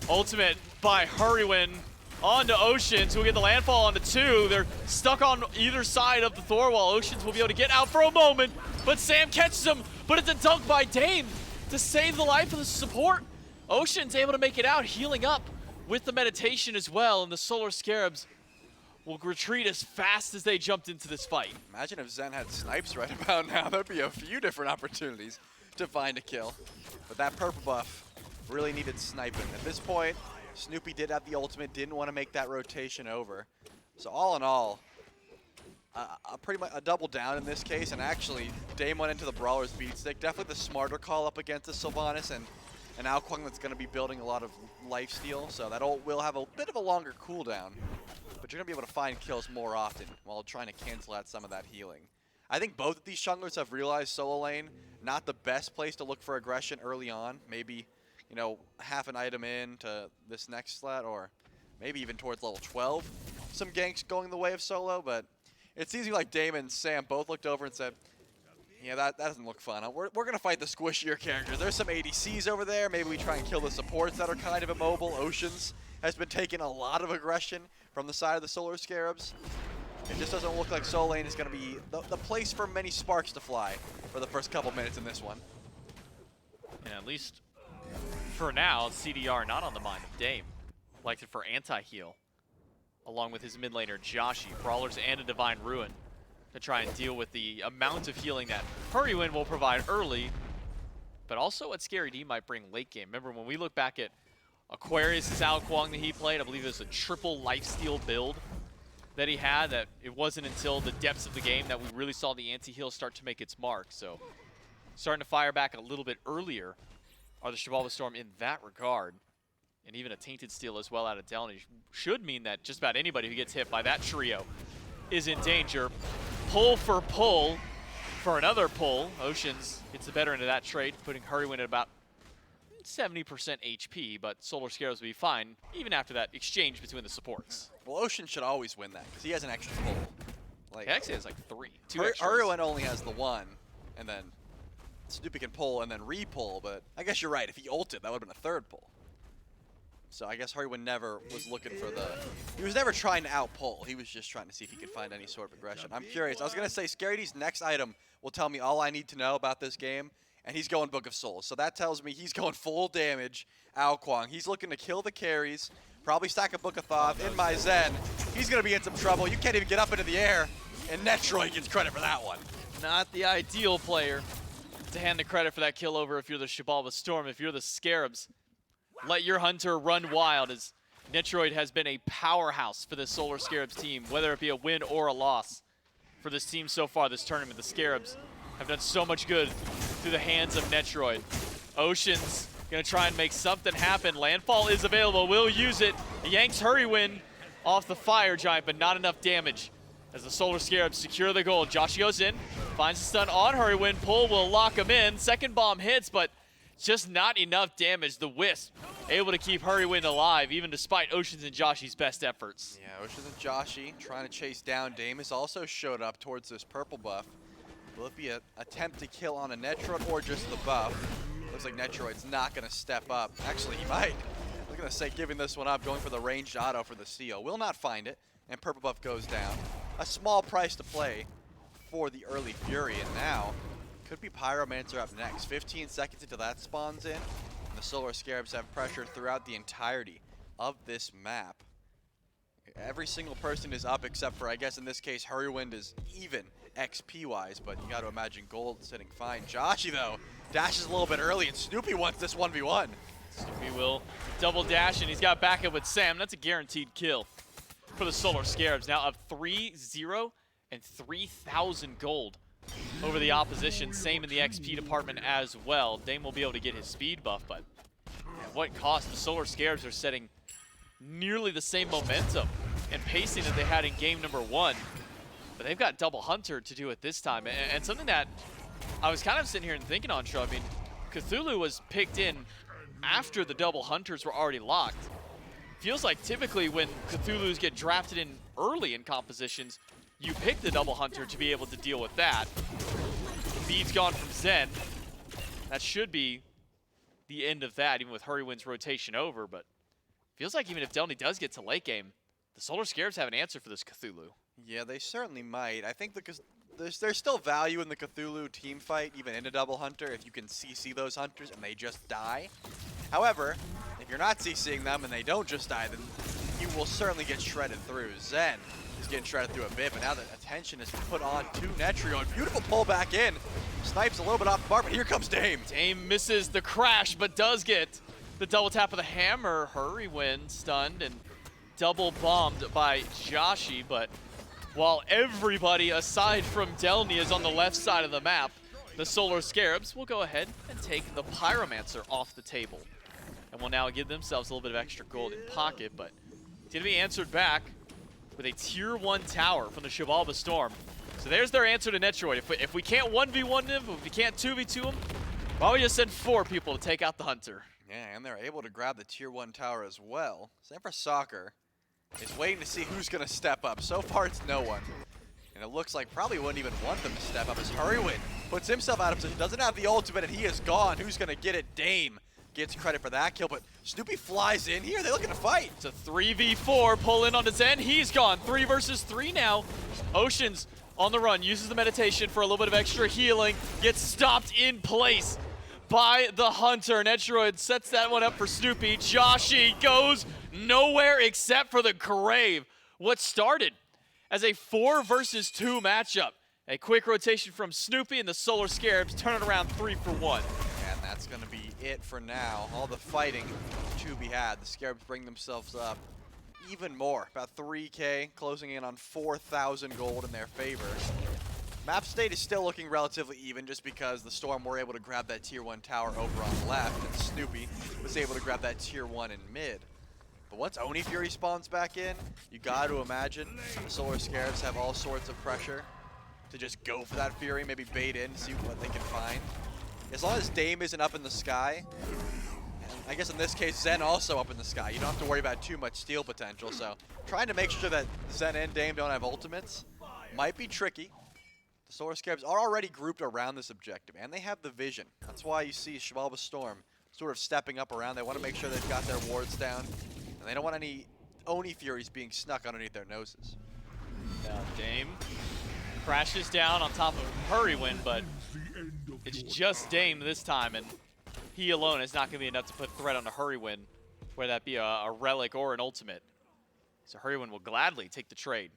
Ultimate by Hurriwind onto Oceans, who will get the landfall onto 2. They're stuck on either side of the Thor wall. Oceans will be able to get out for a moment, but Sam catches him, but it's a dunk by Dame to save the life of the support. Ocean's able to make it out, healing up with the meditation as well, and the Solar Scarabs will retreat as fast as they jumped into this fight. Imagine if Zen had snipes right about now. There'd be a few different opportunities to find a kill. But that purple buff really needed sniping. At this point, Snoopy did have the ultimate, didn't want to make that rotation over. So all in all, pretty much a double down in this case, and actually Dame went into the Brawler's beat stick. Definitely the smarter call up against the Sylvanas and an Alquang that's going to be building a lot of lifesteal, so that ult will have a bit of a longer cooldown. But you're going to be able to find kills more often while trying to cancel out some of that healing. I think both of these junglers have realized solo lane, not the best place to look for aggression early on. Maybe, you know, half an item in to this next slat, or maybe even towards level 12. Some ganks going the way of solo, but it seems like Dame and Sam both looked over and said, yeah, that doesn't look fun. We're going to fight the squishier characters. There's some ADCs over there. Maybe we try and kill the supports that are kind of immobile. Oceans has been taking a lot of aggression from the side of the Solar Scarabs. It just doesn't look like solo lane is going to be the place for many sparks to fly for the first couple minutes in this one. And at least for now, CDR not on the mind of Dame. Likes it for anti-heal, along with his mid laner Joshy, Brawlers and a Divine Ruin, to try and deal with the amount of healing that Hurriwind will provide early, but also what Scary D might bring late game. Remember when we look back at Aquarius' Alquang that he played, I believe it was a triple lifesteal build that he had, that it wasn't until the depths of the game that we really saw the anti-heal start to make its mark. So starting to fire back a little bit earlier are the Xibalba Storm in that regard. And even a Tainted Steel as well out of delnyy should mean that just about anybody who gets hit by that trio is in danger. Pull for pull for another pull. Oceans gets the better into that trade, putting Hurriwind at about 70% HP, but Solar Scarabs will be fine even after that exchange between the supports. Well, Ocean should always win that because he has an extra pull. Like, He actually has like 2 extras. Hurriwind only has the 1, and then Snoopy can pull and then re-pull, but I guess you're right. If he ulted, that would have been a 3rd pull. So I guess Hurriwind never was looking for he was never trying to out-pull. He was just trying to see if he could find any sort of aggression. I'm curious. I was going to say Scary D's next item will tell me all I need to know about this game, and he's going Book of Souls. So that tells me he's going full damage Alquang. He's looking to kill the carries, probably stack a Book of Thoth. InMyZen, he's going to be in some trouble. You can't even get up into the air, and Netrioid gets credit for that one. Not the ideal player to hand the credit for that kill over if you're the Xibalba Storm. If you're the Scarabs, let your hunter run wild, as Netrioid has been a powerhouse for this Solar Scarabs team, whether it be a win or a loss for this team so far this tournament. The Scarabs have done so much good through the hands of Netrioid. Ocean's gonna try and make something happen. Landfall is available, will use it. Yanks Hurriwind off the Fire Giant, but not enough damage as the Solar Scarabs secure the goal. Joshy goes in, finds the stun on Hurriwind. Pull will lock him in. Second bomb hits, but just not enough damage. The Wisp able to keep Hurriwind alive, even despite Oceans and Joshy's best efforts. Yeah, Oceans and Joshy trying to chase down. Dame has also showed up towards this purple buff. Will it be an attempt to kill on a Netrioid or just the buff? Looks like Netrioid's not going to step up. Actually, he might. I was going to say giving this one up, going for the ranged auto for the seal. Will not find it, and purple buff goes down. A small price to play for the early Fury, and now could be Pyromancer up next. 15 seconds until that spawns in, and the Solar Scarabs have pressure throughout the entirety of this map. Every single person is up except for, I guess in this case, Hurriwind is even XP-wise, but you got to imagine Gold sitting fine. Joshy, though, dashes a little bit early, and Snoopy wants this 1v1. Snoopy will double dash, and he's got backup with Sam. That's a guaranteed kill for the Solar Scarabs. Now up 3-0 and 3,000 gold over the opposition. Same in the XP department as well. Dame will be able to get his speed buff, but at what cost? The Solar Scarabs are setting nearly the same momentum and pacing that they had in game number 1. But they've got double Hunter to do it this time. And something that I was kind of sitting here and thinking on, Shrub, I mean, Cthulhu was picked in after the double Hunters were already locked. Feels like typically when Cthulhus get drafted in early in compositions, you pick the double Hunter to be able to deal with that. Bead's gone from Zen. That should be the end of that, even with Hurriwind's rotation over, but feels like even if delnyy does get to late game, the Solar Scarabs have an answer for this Cthulhu. Yeah, they certainly might. I think there's still value in the Cthulhu team fight, even in a double Hunter, if you can CC those Hunters and they just die. However, if you're not CCing them and they don't just die, then you will certainly get shredded through. Zen is getting shredded through a bit, but now the attention is put on to Netrioid. Beautiful pull back in. Snipes a little bit off the mark, but here comes Dame. Dame misses the crash, but does get the double tap of the hammer. Hurriwind stunned and double bombed by Joshy, but while everybody aside from delnyy is on the left side of the map, the Solar Scarabs will go ahead and take the Pyromancer off the table. And will now give themselves a little bit of extra gold in pocket, but it's going to be answered back with a tier 1 tower from the Xibalba Storm. So there's their answer to Netrioid. If we can't 1v1 them, if we can't 2v2 them, why don't we just send 4 people to take out the Hunter? Yeah, and they're able to grab the tier 1 tower as well. Same for Soccer. Is waiting to see who's going to step up. So far, it's no one. And it looks like probably wouldn't even want them to step up as Hurriwind puts himself out of position. Doesn't have the ultimate, and he is gone. Who's going to get it? Dame gets credit for that kill, but Snoopy flies in here. They're looking to fight. It's a 3v4. Pull in onto Zen. He's gone. 3 versus 3 now. Ocean's on the run. Uses the meditation for a little bit of extra healing. Gets stopped in place by the Hunter. Netrioid sets that one up for Snoopy. Joshy goes nowhere except for the grave. What started as a 4 versus 2 matchup. A quick rotation from Snoopy, and the Solar Scarabs turn it around 3 for 1. And that's going to be it for now. All the fighting to be had. The Scarabs bring themselves up even more. About 3K, closing in on 4,000 gold in their favor. Map state is still looking relatively even just because the Storm were able to grab that tier 1 tower over on the left, and Snoopy was able to grab that tier 1 in mid. But once Oni Fury spawns back in, you got to imagine the Solar Scarabs have all sorts of pressure to just go for that Fury, maybe bait in, see what they can find. As long as Dame isn't up in the sky, and I guess in this case Zen also up in the sky, you don't have to worry about too much steal potential. So trying to make sure that Zen and Dame don't have ultimates might be tricky. The Solar Scarabs are already grouped around this objective, and they have the vision. That's why you see Xibalba Storm sort of stepping up around. They want to make sure they've got their wards down, and they don't want any Oni Furies being snuck underneath their noses. Now Dame crashes down on top of Hurriwind, but it's just Dame this time, and he alone is not going to be enough to put threat on a Hurriwind, whether that be a relic or an ultimate. So Hurriwind will gladly take the trade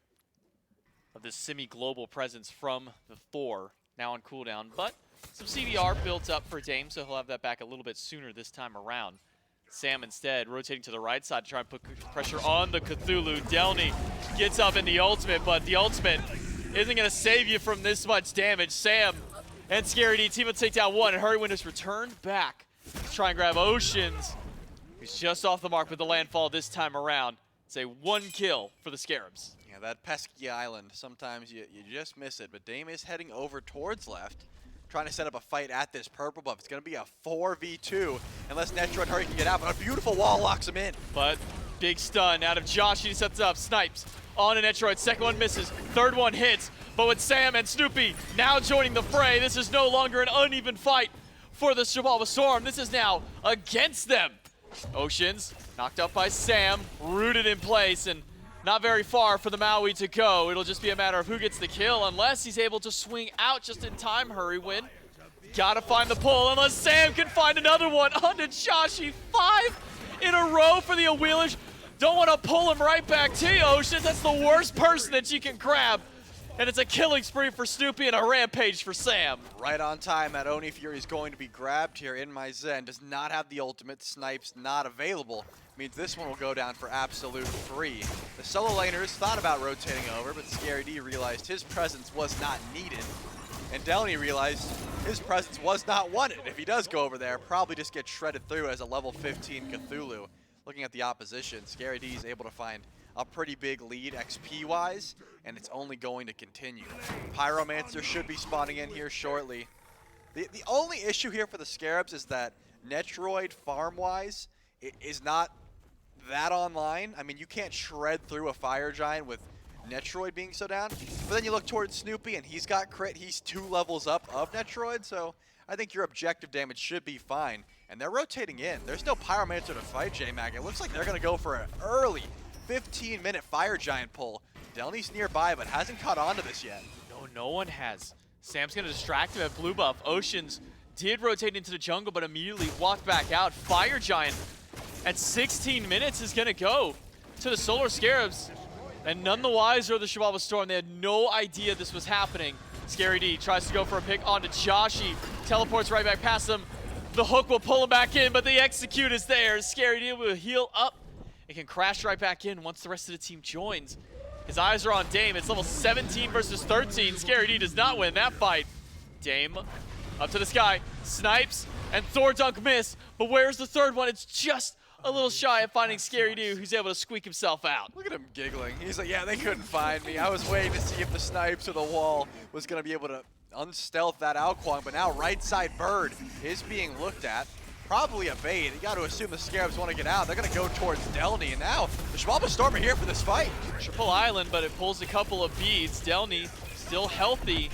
of this semi-global presence from the Thor, now on cooldown, but some CDR built up for Dame, so he'll have that back a little bit sooner this time around. Sam instead rotating to the right side to try and put pressure on the Cthulhu. delnyy gets up in the ultimate, but the ultimate isn't going to save you from this much damage. Sam and Scary D team will take down 1, and Hurriwind is returned back to try and grab Oceans. He's just off the mark with the landfall this time around. It's a 1 kill for the Scarabs. Yeah, that pesky island, sometimes you just miss it, but Dame is heading over towards left, trying to set up a fight at this purple buff. It's going to be a 4v2 unless Netrioid Hurry can get out, but a beautiful wall locks him in. But big stun out of Joshy, sets up, snipes on a Netrioid. Second one misses, third one hits, but with Sam and Snoopy now joining the fray, this is no longer an uneven fight for the Xibalba Storm. This is now against them. Oceans knocked up by Sam, rooted in place, and not very far for the Maui to go. It'll just be a matter of who gets the kill, unless he's able to swing out just in time. Hurriwind, gotta find the pull, unless Sam can find another one onto Joshy. 5 in a row for the Wheelers. Don't want to pull him right back to you, Ocean. That's the worst person that you can grab. And it's a killing spree for Snoopy and a rampage for Sam. Right on time, that Oni Fury is going to be grabbed here. InMyZen does not have the ultimate. Snipes not available. Means this one will go down for absolute free. The solo laners thought about rotating over, but Scary D realized his presence was not needed. And delnyy realized his presence was not wanted. If he does go over there, probably just get shredded through as a level 15 Cthulhu. Looking at the opposition, Scary D is able to find a pretty big lead XP-wise, and it's only going to continue. Pyromancer should be spawning in here shortly. The only issue here for the Scarabs is that Netrioid, farm-wise, is not that online. I mean, you can't shred through a Fire Giant with Netrioid being so down. But then you look towards Snoopy, and he's got crit. He's 2 levels up of Netrioid, so I think your objective damage should be fine. And they're rotating in. There's no Pyromancer to fight, JMac. It looks like they're going to go for an early 15-minute Fire Giant pull. delny's nearby, but hasn't caught on to this yet. No one has. Sam's going to distract him at blue buff. Oceans did rotate into the jungle, but immediately walked back out. Fire Giant at 16 minutes is going to go to the Solar Scarabs. And none the wiser of the Xibalba Storm. They had no idea this was happening. Scary D tries to go for a pick onto Joshy. Teleports right back past him. The hook will pull him back in, but the execute is there. Scary D will heal up. It can crash right back in once the rest of the team joins. His eyes are on Dame. It's level 17 versus 13. Scary D does not win that fight. Dame up to the sky. Snipes and Thor Dunk miss. But where's the third one? It's just a little shy of finding Scary D, who's able to squeak himself out. Look at him giggling. He's like, yeah, they couldn't find me. I was waiting to see if the Snipes or the wall was going to be able to unstealth that Alquang, but now right side bird is being looked at. Probably a bait. You got to assume the Scarabs want to get out. They're going to go towards delnyy, and now the Xibalba Storm are here for this fight. Triple Island, but it pulls a couple of beads. delnyy still healthy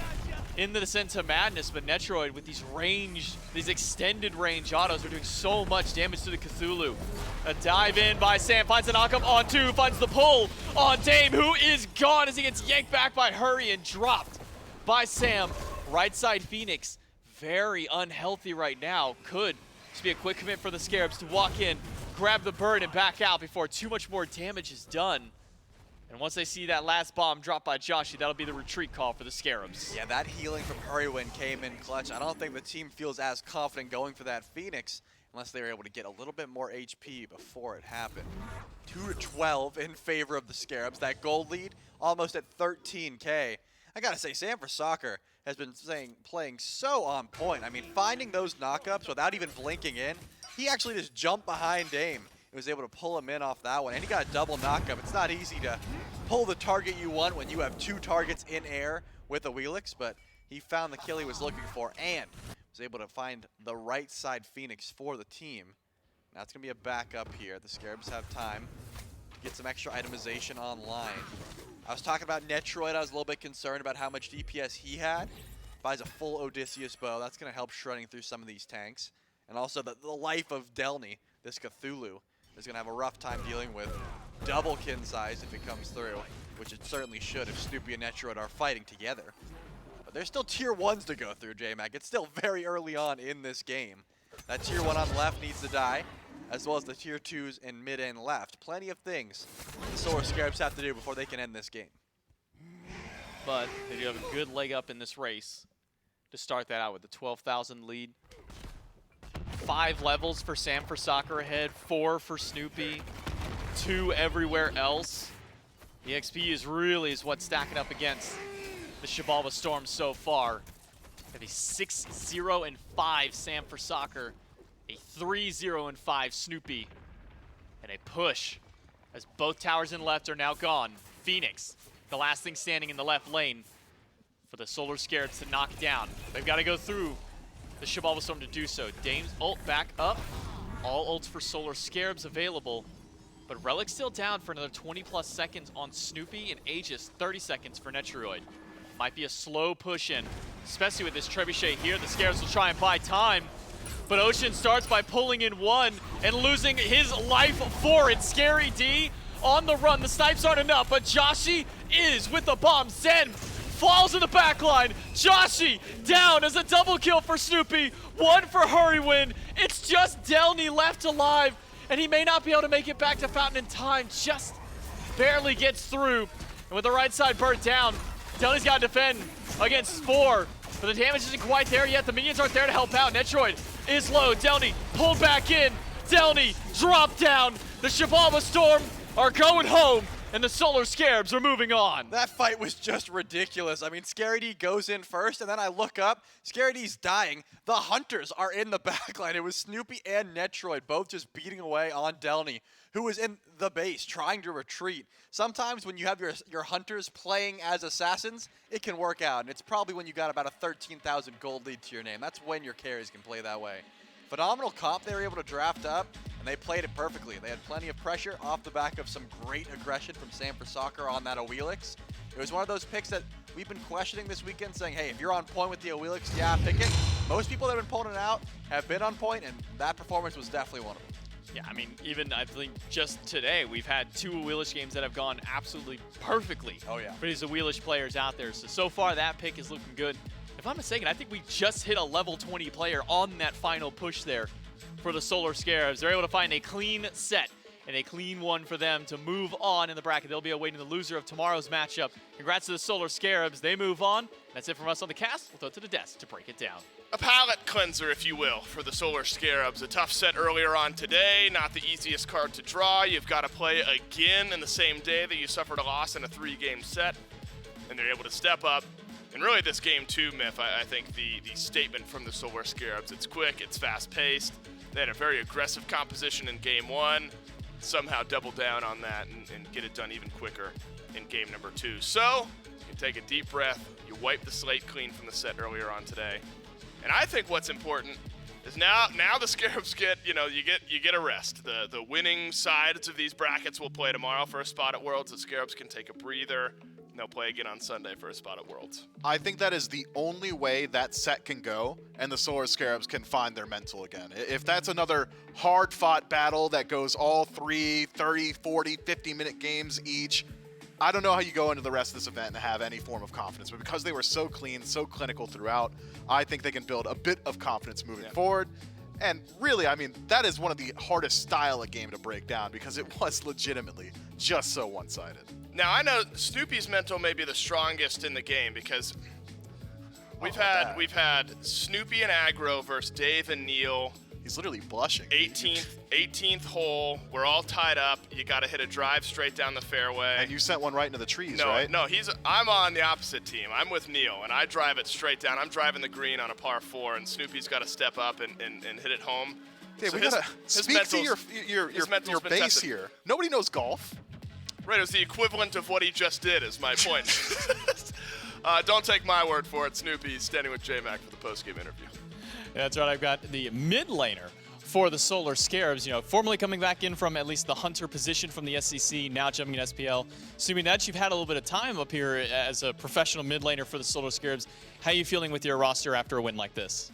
in the Descent to Madness, but Netrioid with these extended range autos are doing so much damage to the Cthulhu. A dive in by Sam, finds a knockup on 2, finds the pull on Dame, who is gone as he gets yanked back by Hurry and dropped by Sam. Right side Phoenix, very unhealthy right now. Could just be a quick commit for the Scarabs to walk in, grab the bird, and back out before too much more damage is done. And once they see that last bomb dropped by Joshy, that'll be the retreat call for the Scarabs. Yeah, that healing from Hurriwind came in clutch. I don't think the team feels as confident going for that Phoenix unless they were able to get a little bit more HP before it happened. 2-12 in favor of the Scarabs. That gold lead almost at 13K. I gotta say, Sam for Soccer has been playing so on point. I mean, finding those knockups without even blinking in, he actually just jumped behind Dame. He was able to pull him in off that one, and he got a double knockup. It's not easy to pull the target you want when you have 2 targets in air with a Wheelix, but he found the kill he was looking for and was able to find the right side Phoenix for the team. Now it's going to be a backup here. The Scarabs have time to get some extra itemization online. I was talking about Netrioid. I was a little bit concerned about how much DPS he had. Buys a full Odysseus bow. That's going to help shredding through some of these tanks. And also the life of delnyy, this Cthulhu, is going to have a rough time dealing with double kin size if it comes through, which it certainly should if Snoopy and Netrioid are fighting together. But there's still tier 1s to go through, JMac. It's still very early on in this game. That tier 1 on the left needs to die, as well as the tier 2s in mid and left. Plenty of things the Solar Scarabs have to do before they can end this game. But they do have a good leg up in this race to start that out with the 12,000 lead. 5 levels for Sam for Soccer ahead, 4 for Snoopy, 2 everywhere else. The XP is what's stacking up against the Xibalba Storm so far. Have a 6-0-5 Sam for Soccer, a 3-0-5 Snoopy, and a push as both towers in left are now gone. Phoenix, the last thing standing in the left lane for the Solar Scarabs to knock down. They've got to go through the Xibalba Storm to do so. Dame's ult back up. All ults for Solar Scarabs available. But Relic's still down for another 20+ seconds on Snoopy, and Aegis 30 seconds for Netrioid. Might be a slow push in, especially with this Trebuchet here. The Scarabs will try and buy time. But Ocean starts by pulling in 1 and losing his life for it. Scary D on the run. The snipes aren't enough, but Joshy is with the bomb. Zen falls in the back line. Joshy down as a double kill for Snoopy. One for Hurriwind. It's just delnyy left alive, and he may not be able to make it back to Fountain in time. Just barely gets through. And with the right side burnt down, delny's got to defend against 4. But the damage isn't quite there yet. The minions aren't there to help out. Netrioid is low. delnyy pulled back in. delnyy dropped down. The Xibalba Storm are going home, and the Solar Scarabs are moving on. That fight was just ridiculous. I mean, ScaraD goes in first, and then I look up. ScaraD's dying. The Hunters are in the backline. It was Snoopy and Netrioid both just beating away on delnyy, who was in the base trying to retreat. Sometimes when you have your Hunters playing as assassins, it can work out. And it's probably when you got about a 13,000 gold lead to your name. That's when your carries can play that way. Phenomenal comp they were able to draft up, and they played it perfectly. They had plenty of pressure off the back of some great aggression from Sam for Soccer on that Awilix. It was one of those picks that we've been questioning this weekend, saying, hey, if you're on point with the Awilix, yeah, pick it. Most people that have been pulling it out have been on point, and that performance was definitely one of them. Yeah, I mean, even I think just today, we've had 2 Awilix games that have gone absolutely perfectly for these Awilix players out there. So far, that pick is looking good. If I'm mistaken, I think we just hit a level 20 player on that final push there for the Solar Scarabs. They're able to find a clean set and a clean one for them to move on in the bracket. They'll be awaiting the loser of tomorrow's matchup. Congrats to the Solar Scarabs. They move on. That's it from us on the cast. We'll throw it to the desk to break it down. A palate cleanser, if you will, for the Solar Scarabs. A tough set earlier on today, not the easiest card to draw. You've got to play again in the same day that you suffered a loss in a 3-game set, and they're able to step up. And really this game too, Myth, I think the statement from the Solar Scarabs, it's quick, it's fast-paced. They had a very aggressive composition in game 1, somehow double down on that and get it done even quicker in game number 2. So, you take a deep breath, you wipe the slate clean from the set earlier on today. And I think what's important is now the Scarabs get, you get a rest. The winning sides of these brackets will play tomorrow for a spot at Worlds. The Scarabs can take a breather. And they'll play again on Sunday for a spot at Worlds. I think that is the only way that set can go, and the Solar Scarabs can find their mental again. If that's another hard-fought battle that goes all 3, 30, 40, 50-minute games each, I don't know how you go into the rest of this event and have any form of confidence. But because they were so clean, so clinical throughout, I think they can build a bit of confidence moving forward. And really, I mean, that is one of the hardest style of game to break down because it was legitimately just so one-sided. Now, I know Snoopy's mental may be the strongest in the game because we've had Snoopy and Aggro versus Dave and Neil. He's literally blushing. 18th hole. We're all tied up. You got to hit a drive straight down the fairway. And you sent one right into the trees, right? No, I'm on the opposite team. I'm with Neil, and I drive it straight down. I'm driving the green on a par 4, and Snoopy's got to step up and hit it home. Dave, so we gotta speak to your base here. Nobody knows golf. Right, it was the equivalent of what he just did, is my point. Don't take my word for it. Snoopy's standing with JMac for the post-game interview. Yeah, that's right. I've got the mid laner for the Solar Scarabs, formerly coming back in from at least the Hunter position from the SEC, now jumping in SPL. Assuming that you've had a little bit of time up here as a professional mid laner for the Solar Scarabs, how are you feeling with your roster after a win like this?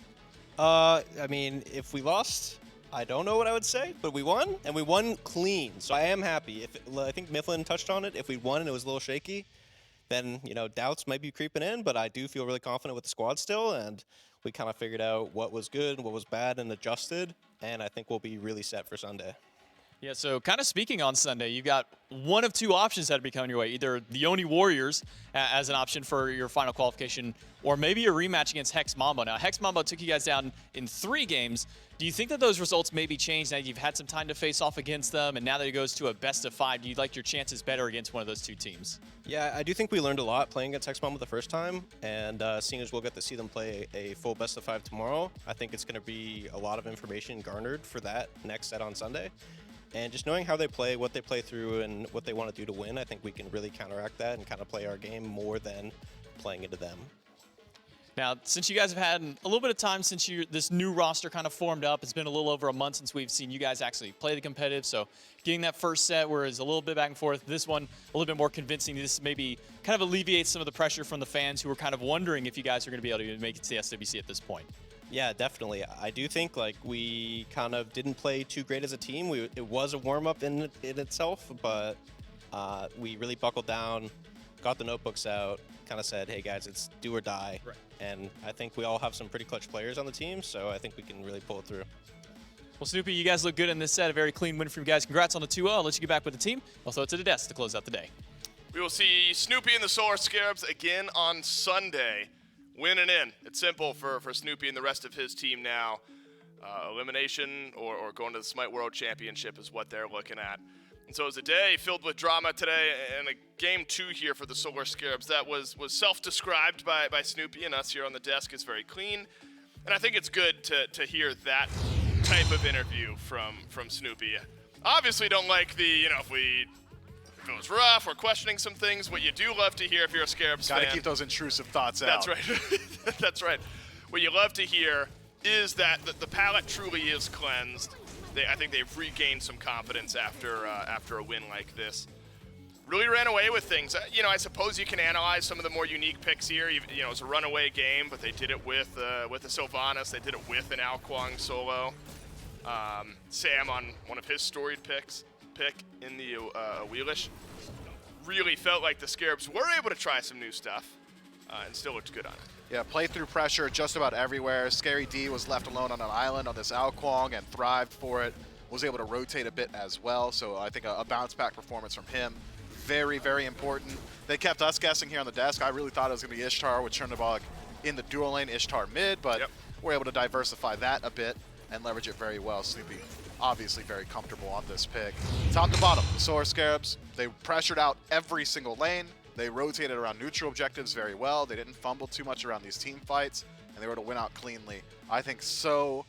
I mean, if we lost, I don't know what I would say, but we won, and we won clean, so I am happy. I think Mifflin touched on it. If we won and it was a little shaky, then, doubts might be creeping in, but I do feel really confident with the squad still, and we kind of figured out what was good, what was bad, and adjusted, and I think we'll be really set for Sunday. Yeah, so kind of speaking on Sunday, you got one of 2 options that are coming your way. Either the Oni Warriors as an option for your final qualification, or maybe a rematch against Hex Mambo. Now, Hex Mambo took you guys down in 3 games. Do you think that those results may be changed now that you've had some time to face off against them, and now that it goes to a best of 5, do you like your chances better against one of those 2 teams? Yeah, I do think we learned a lot playing against Hex Mambo the first time, and seeing as we'll get to see them play a full best of 5 tomorrow, I think it's going to be a lot of information garnered for that next set on Sunday. And just knowing how they play, what they play through, and what they want to do to win, I think we can really counteract that and kind of play our game more than playing into them. Now, since you guys have had a little bit of time since this new roster kind of formed up, it's been a little over a month since we've seen you guys actually play the competitive. So getting that first set where it's a little bit back and forth, this one a little bit more convincing. This maybe kind of alleviates some of the pressure from the fans who were kind of wondering if you guys are going to be able to make it to the SWC at this point. Yeah, definitely. I do think we kind of didn't play too great as a team. It was a warm-up in itself, but We really buckled down, got the notebooks out, kind of said, hey guys, it's do or die. Right. And I think we all have some pretty clutch players on the team, so I think we can really pull it through. Well, Snoopy, you guys look good in this set. A very clean win from you guys. Congrats on the 2-0. I'll let you get back with the team. I'll throw it to the desk to close out the day. We will see Snoopy and the Solar Scarabs again on Sunday. Winning in. It's simple for Snoopy and the rest of his team now. Elimination or going to the SMITE World Championship is what they're looking at. And so it was a day filled with drama today, and a game 2 here for the Solar Scarabs that was self-described by Snoopy and us here on the desk as very clean. And I think it's good to hear that type of interview from Snoopy. Obviously don't like the, if it was rough or questioning some things. What you do love to hear if you're a Scarabs fan. Gotta keep those intrusive thoughts out. That's right. That's right. What you love to hear is that the palette truly is cleansed. I think they've regained some confidence after a win like this. Really ran away with things. I suppose you can analyze some of the more unique picks here. It was a runaway game, but they did it with a Sylvanas. They did it with an Alquang solo. Sam on one of his storied pick in the Wheelish. Really felt like the Scarabs were able to try some new stuff and still looked good on it. Yeah, playthrough pressure just about everywhere. Scary D was left alone on an island on this Alquang and thrived for it. Was able to rotate a bit as well, so I think a bounce-back performance from him. Very, very important. They kept us guessing here on the desk. I really thought it was going to be Ishtar with Chernobog in the dual lane, Ishtar mid, but we're able to diversify that a bit and leverage it very well. Snoopy obviously very comfortable on this pick. Top to bottom, the Solar Scarabs, they pressured out every single lane. They rotated around neutral objectives very well. They didn't fumble too much around these team fights, and they were able to win out cleanly. I think so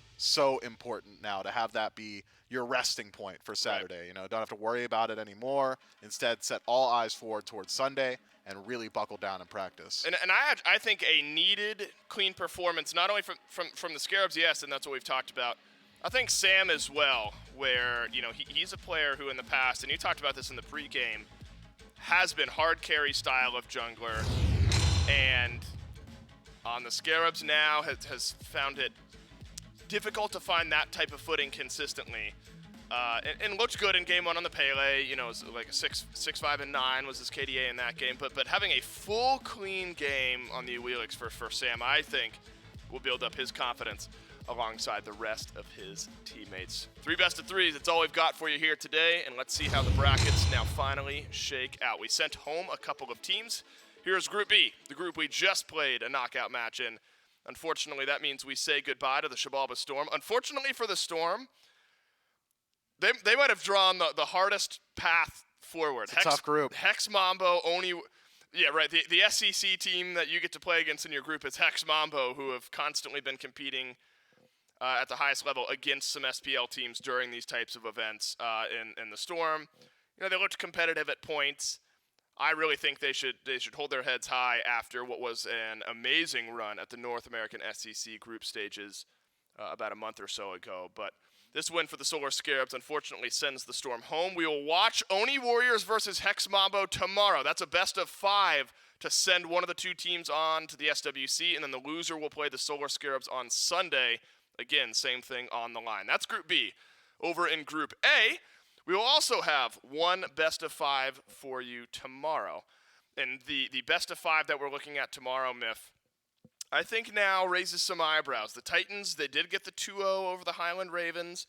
important now to have that be your resting point for Saturday. Don't have to worry about it anymore. Instead, set all eyes forward towards Sunday and really buckle down in practice. And I think a needed clean performance, not only from the Scarabs, yes, and that's what we've talked about. I think Sam as well, where he's a player who in the past, and you talked about this in the pregame, has been hard carry style of jungler, and on the Scarabs now has found it difficult to find that type of footing consistently. And looked good in game 1 on the Pele. It was like a 6-5 and 9 was his KDA in that game. But having a full clean game on the Wheelix for Sam, I think, will build up his confidence alongside the rest of his teammates. 3 best of 3s, that's all we've got for you here today, and let's see how the brackets now finally shake out. We sent home a couple of teams. Here's Group B, the group we just played a knockout match in. Unfortunately, that means we say goodbye to the Xibalba Storm. Unfortunately for the Storm, they might have drawn the hardest path forward. It's a tough group. Hex Mambo, Oni. Yeah, right. The SEC team that you get to play against in your group is Hex Mambo, who have constantly been competing at the highest level against some SPL teams during these types of events. In the Storm, they looked competitive at points. I really think they should hold their heads high after what was an amazing run at the North American SEC group stages about a month or so ago. But this win for the Solar Scarabs unfortunately sends the Storm home. We will watch Oni Warriors versus Hex Mambo tomorrow. That's a best of 5 to send one of the 2 teams on to the SWC, and then the loser will play the Solar Scarabs on Sunday. Again, same thing on the line. That's Group B. Over in Group A, we will also have one best of 5 for you tomorrow. And the best of 5 that we're looking at tomorrow, Miff, I think now raises some eyebrows. The Titans, they did get the 2-0 over the Highland Ravens.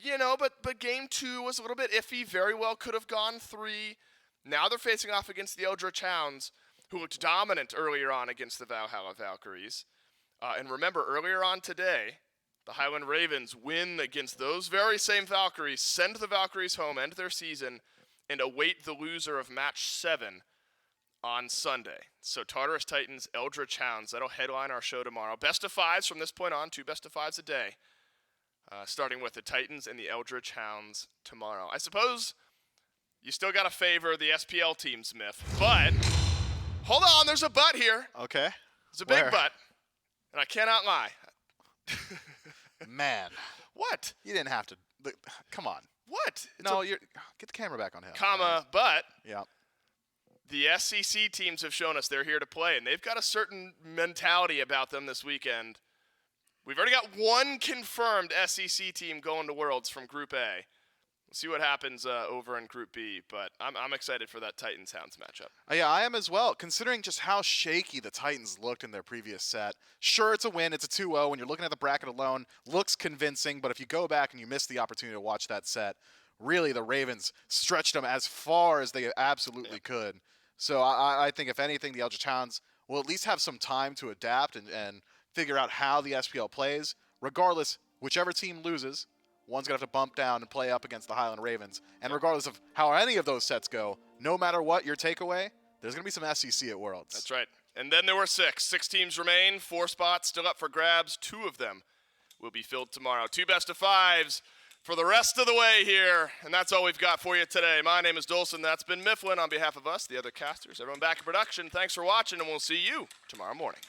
But game 2 was a little bit iffy. Very well could have gone 3. Now they're facing off against the Eldritch Hounds, who looked dominant earlier on against the Valhalla Valkyries. And remember, earlier on today, the Highland Ravens win against those very same Valkyries, send the Valkyries home, end their season, and await the loser of match 7 on Sunday. So Tartarus Titans, Eldritch Hounds, that'll headline our show tomorrow. Best of 5s from this point on, 2 best of 5s a day, starting with the Titans and the Eldritch Hounds tomorrow. I suppose you still got to favor the SPL teams, Myth, but hold on, there's a but here. Okay. There's a big Where? but, and I cannot lie. Man. What? You didn't have to. Come on. What? Get the camera back on him. But Yeah. the SEC teams have shown us they're here to play, and they've got a certain mentality about them this weekend. We've already got one confirmed SEC team going to Worlds from Group A. see what happens over in Group B, but I'm excited for that Titans-Hounds matchup. Yeah, I am as well, considering just how shaky the Titans looked in their previous set. Sure, it's a win. It's a 2-0. When you're looking at the bracket alone, looks convincing, but if you go back and you miss the opportunity to watch that set, really the Ravens stretched them as far as they absolutely could. So I think, if anything, the Eldritch Hounds will at least have some time to adapt and figure out how the SPL plays. Regardless, whichever team loses, one's going to have to bump down and play up against the Highland Ravens. And regardless of how any of those sets go, no matter what your takeaway, there's going to be some SEC at Worlds. That's right. And then there were 6. 6 teams remain, 4 spots still up for grabs. 2 of them will be filled tomorrow. 2 best-of-5s for the rest of the way here. And that's all we've got for you today. My name is Dolson. That's been Mifflin on behalf of us, the other casters. Everyone back in production, thanks for watching, and we'll see you tomorrow morning.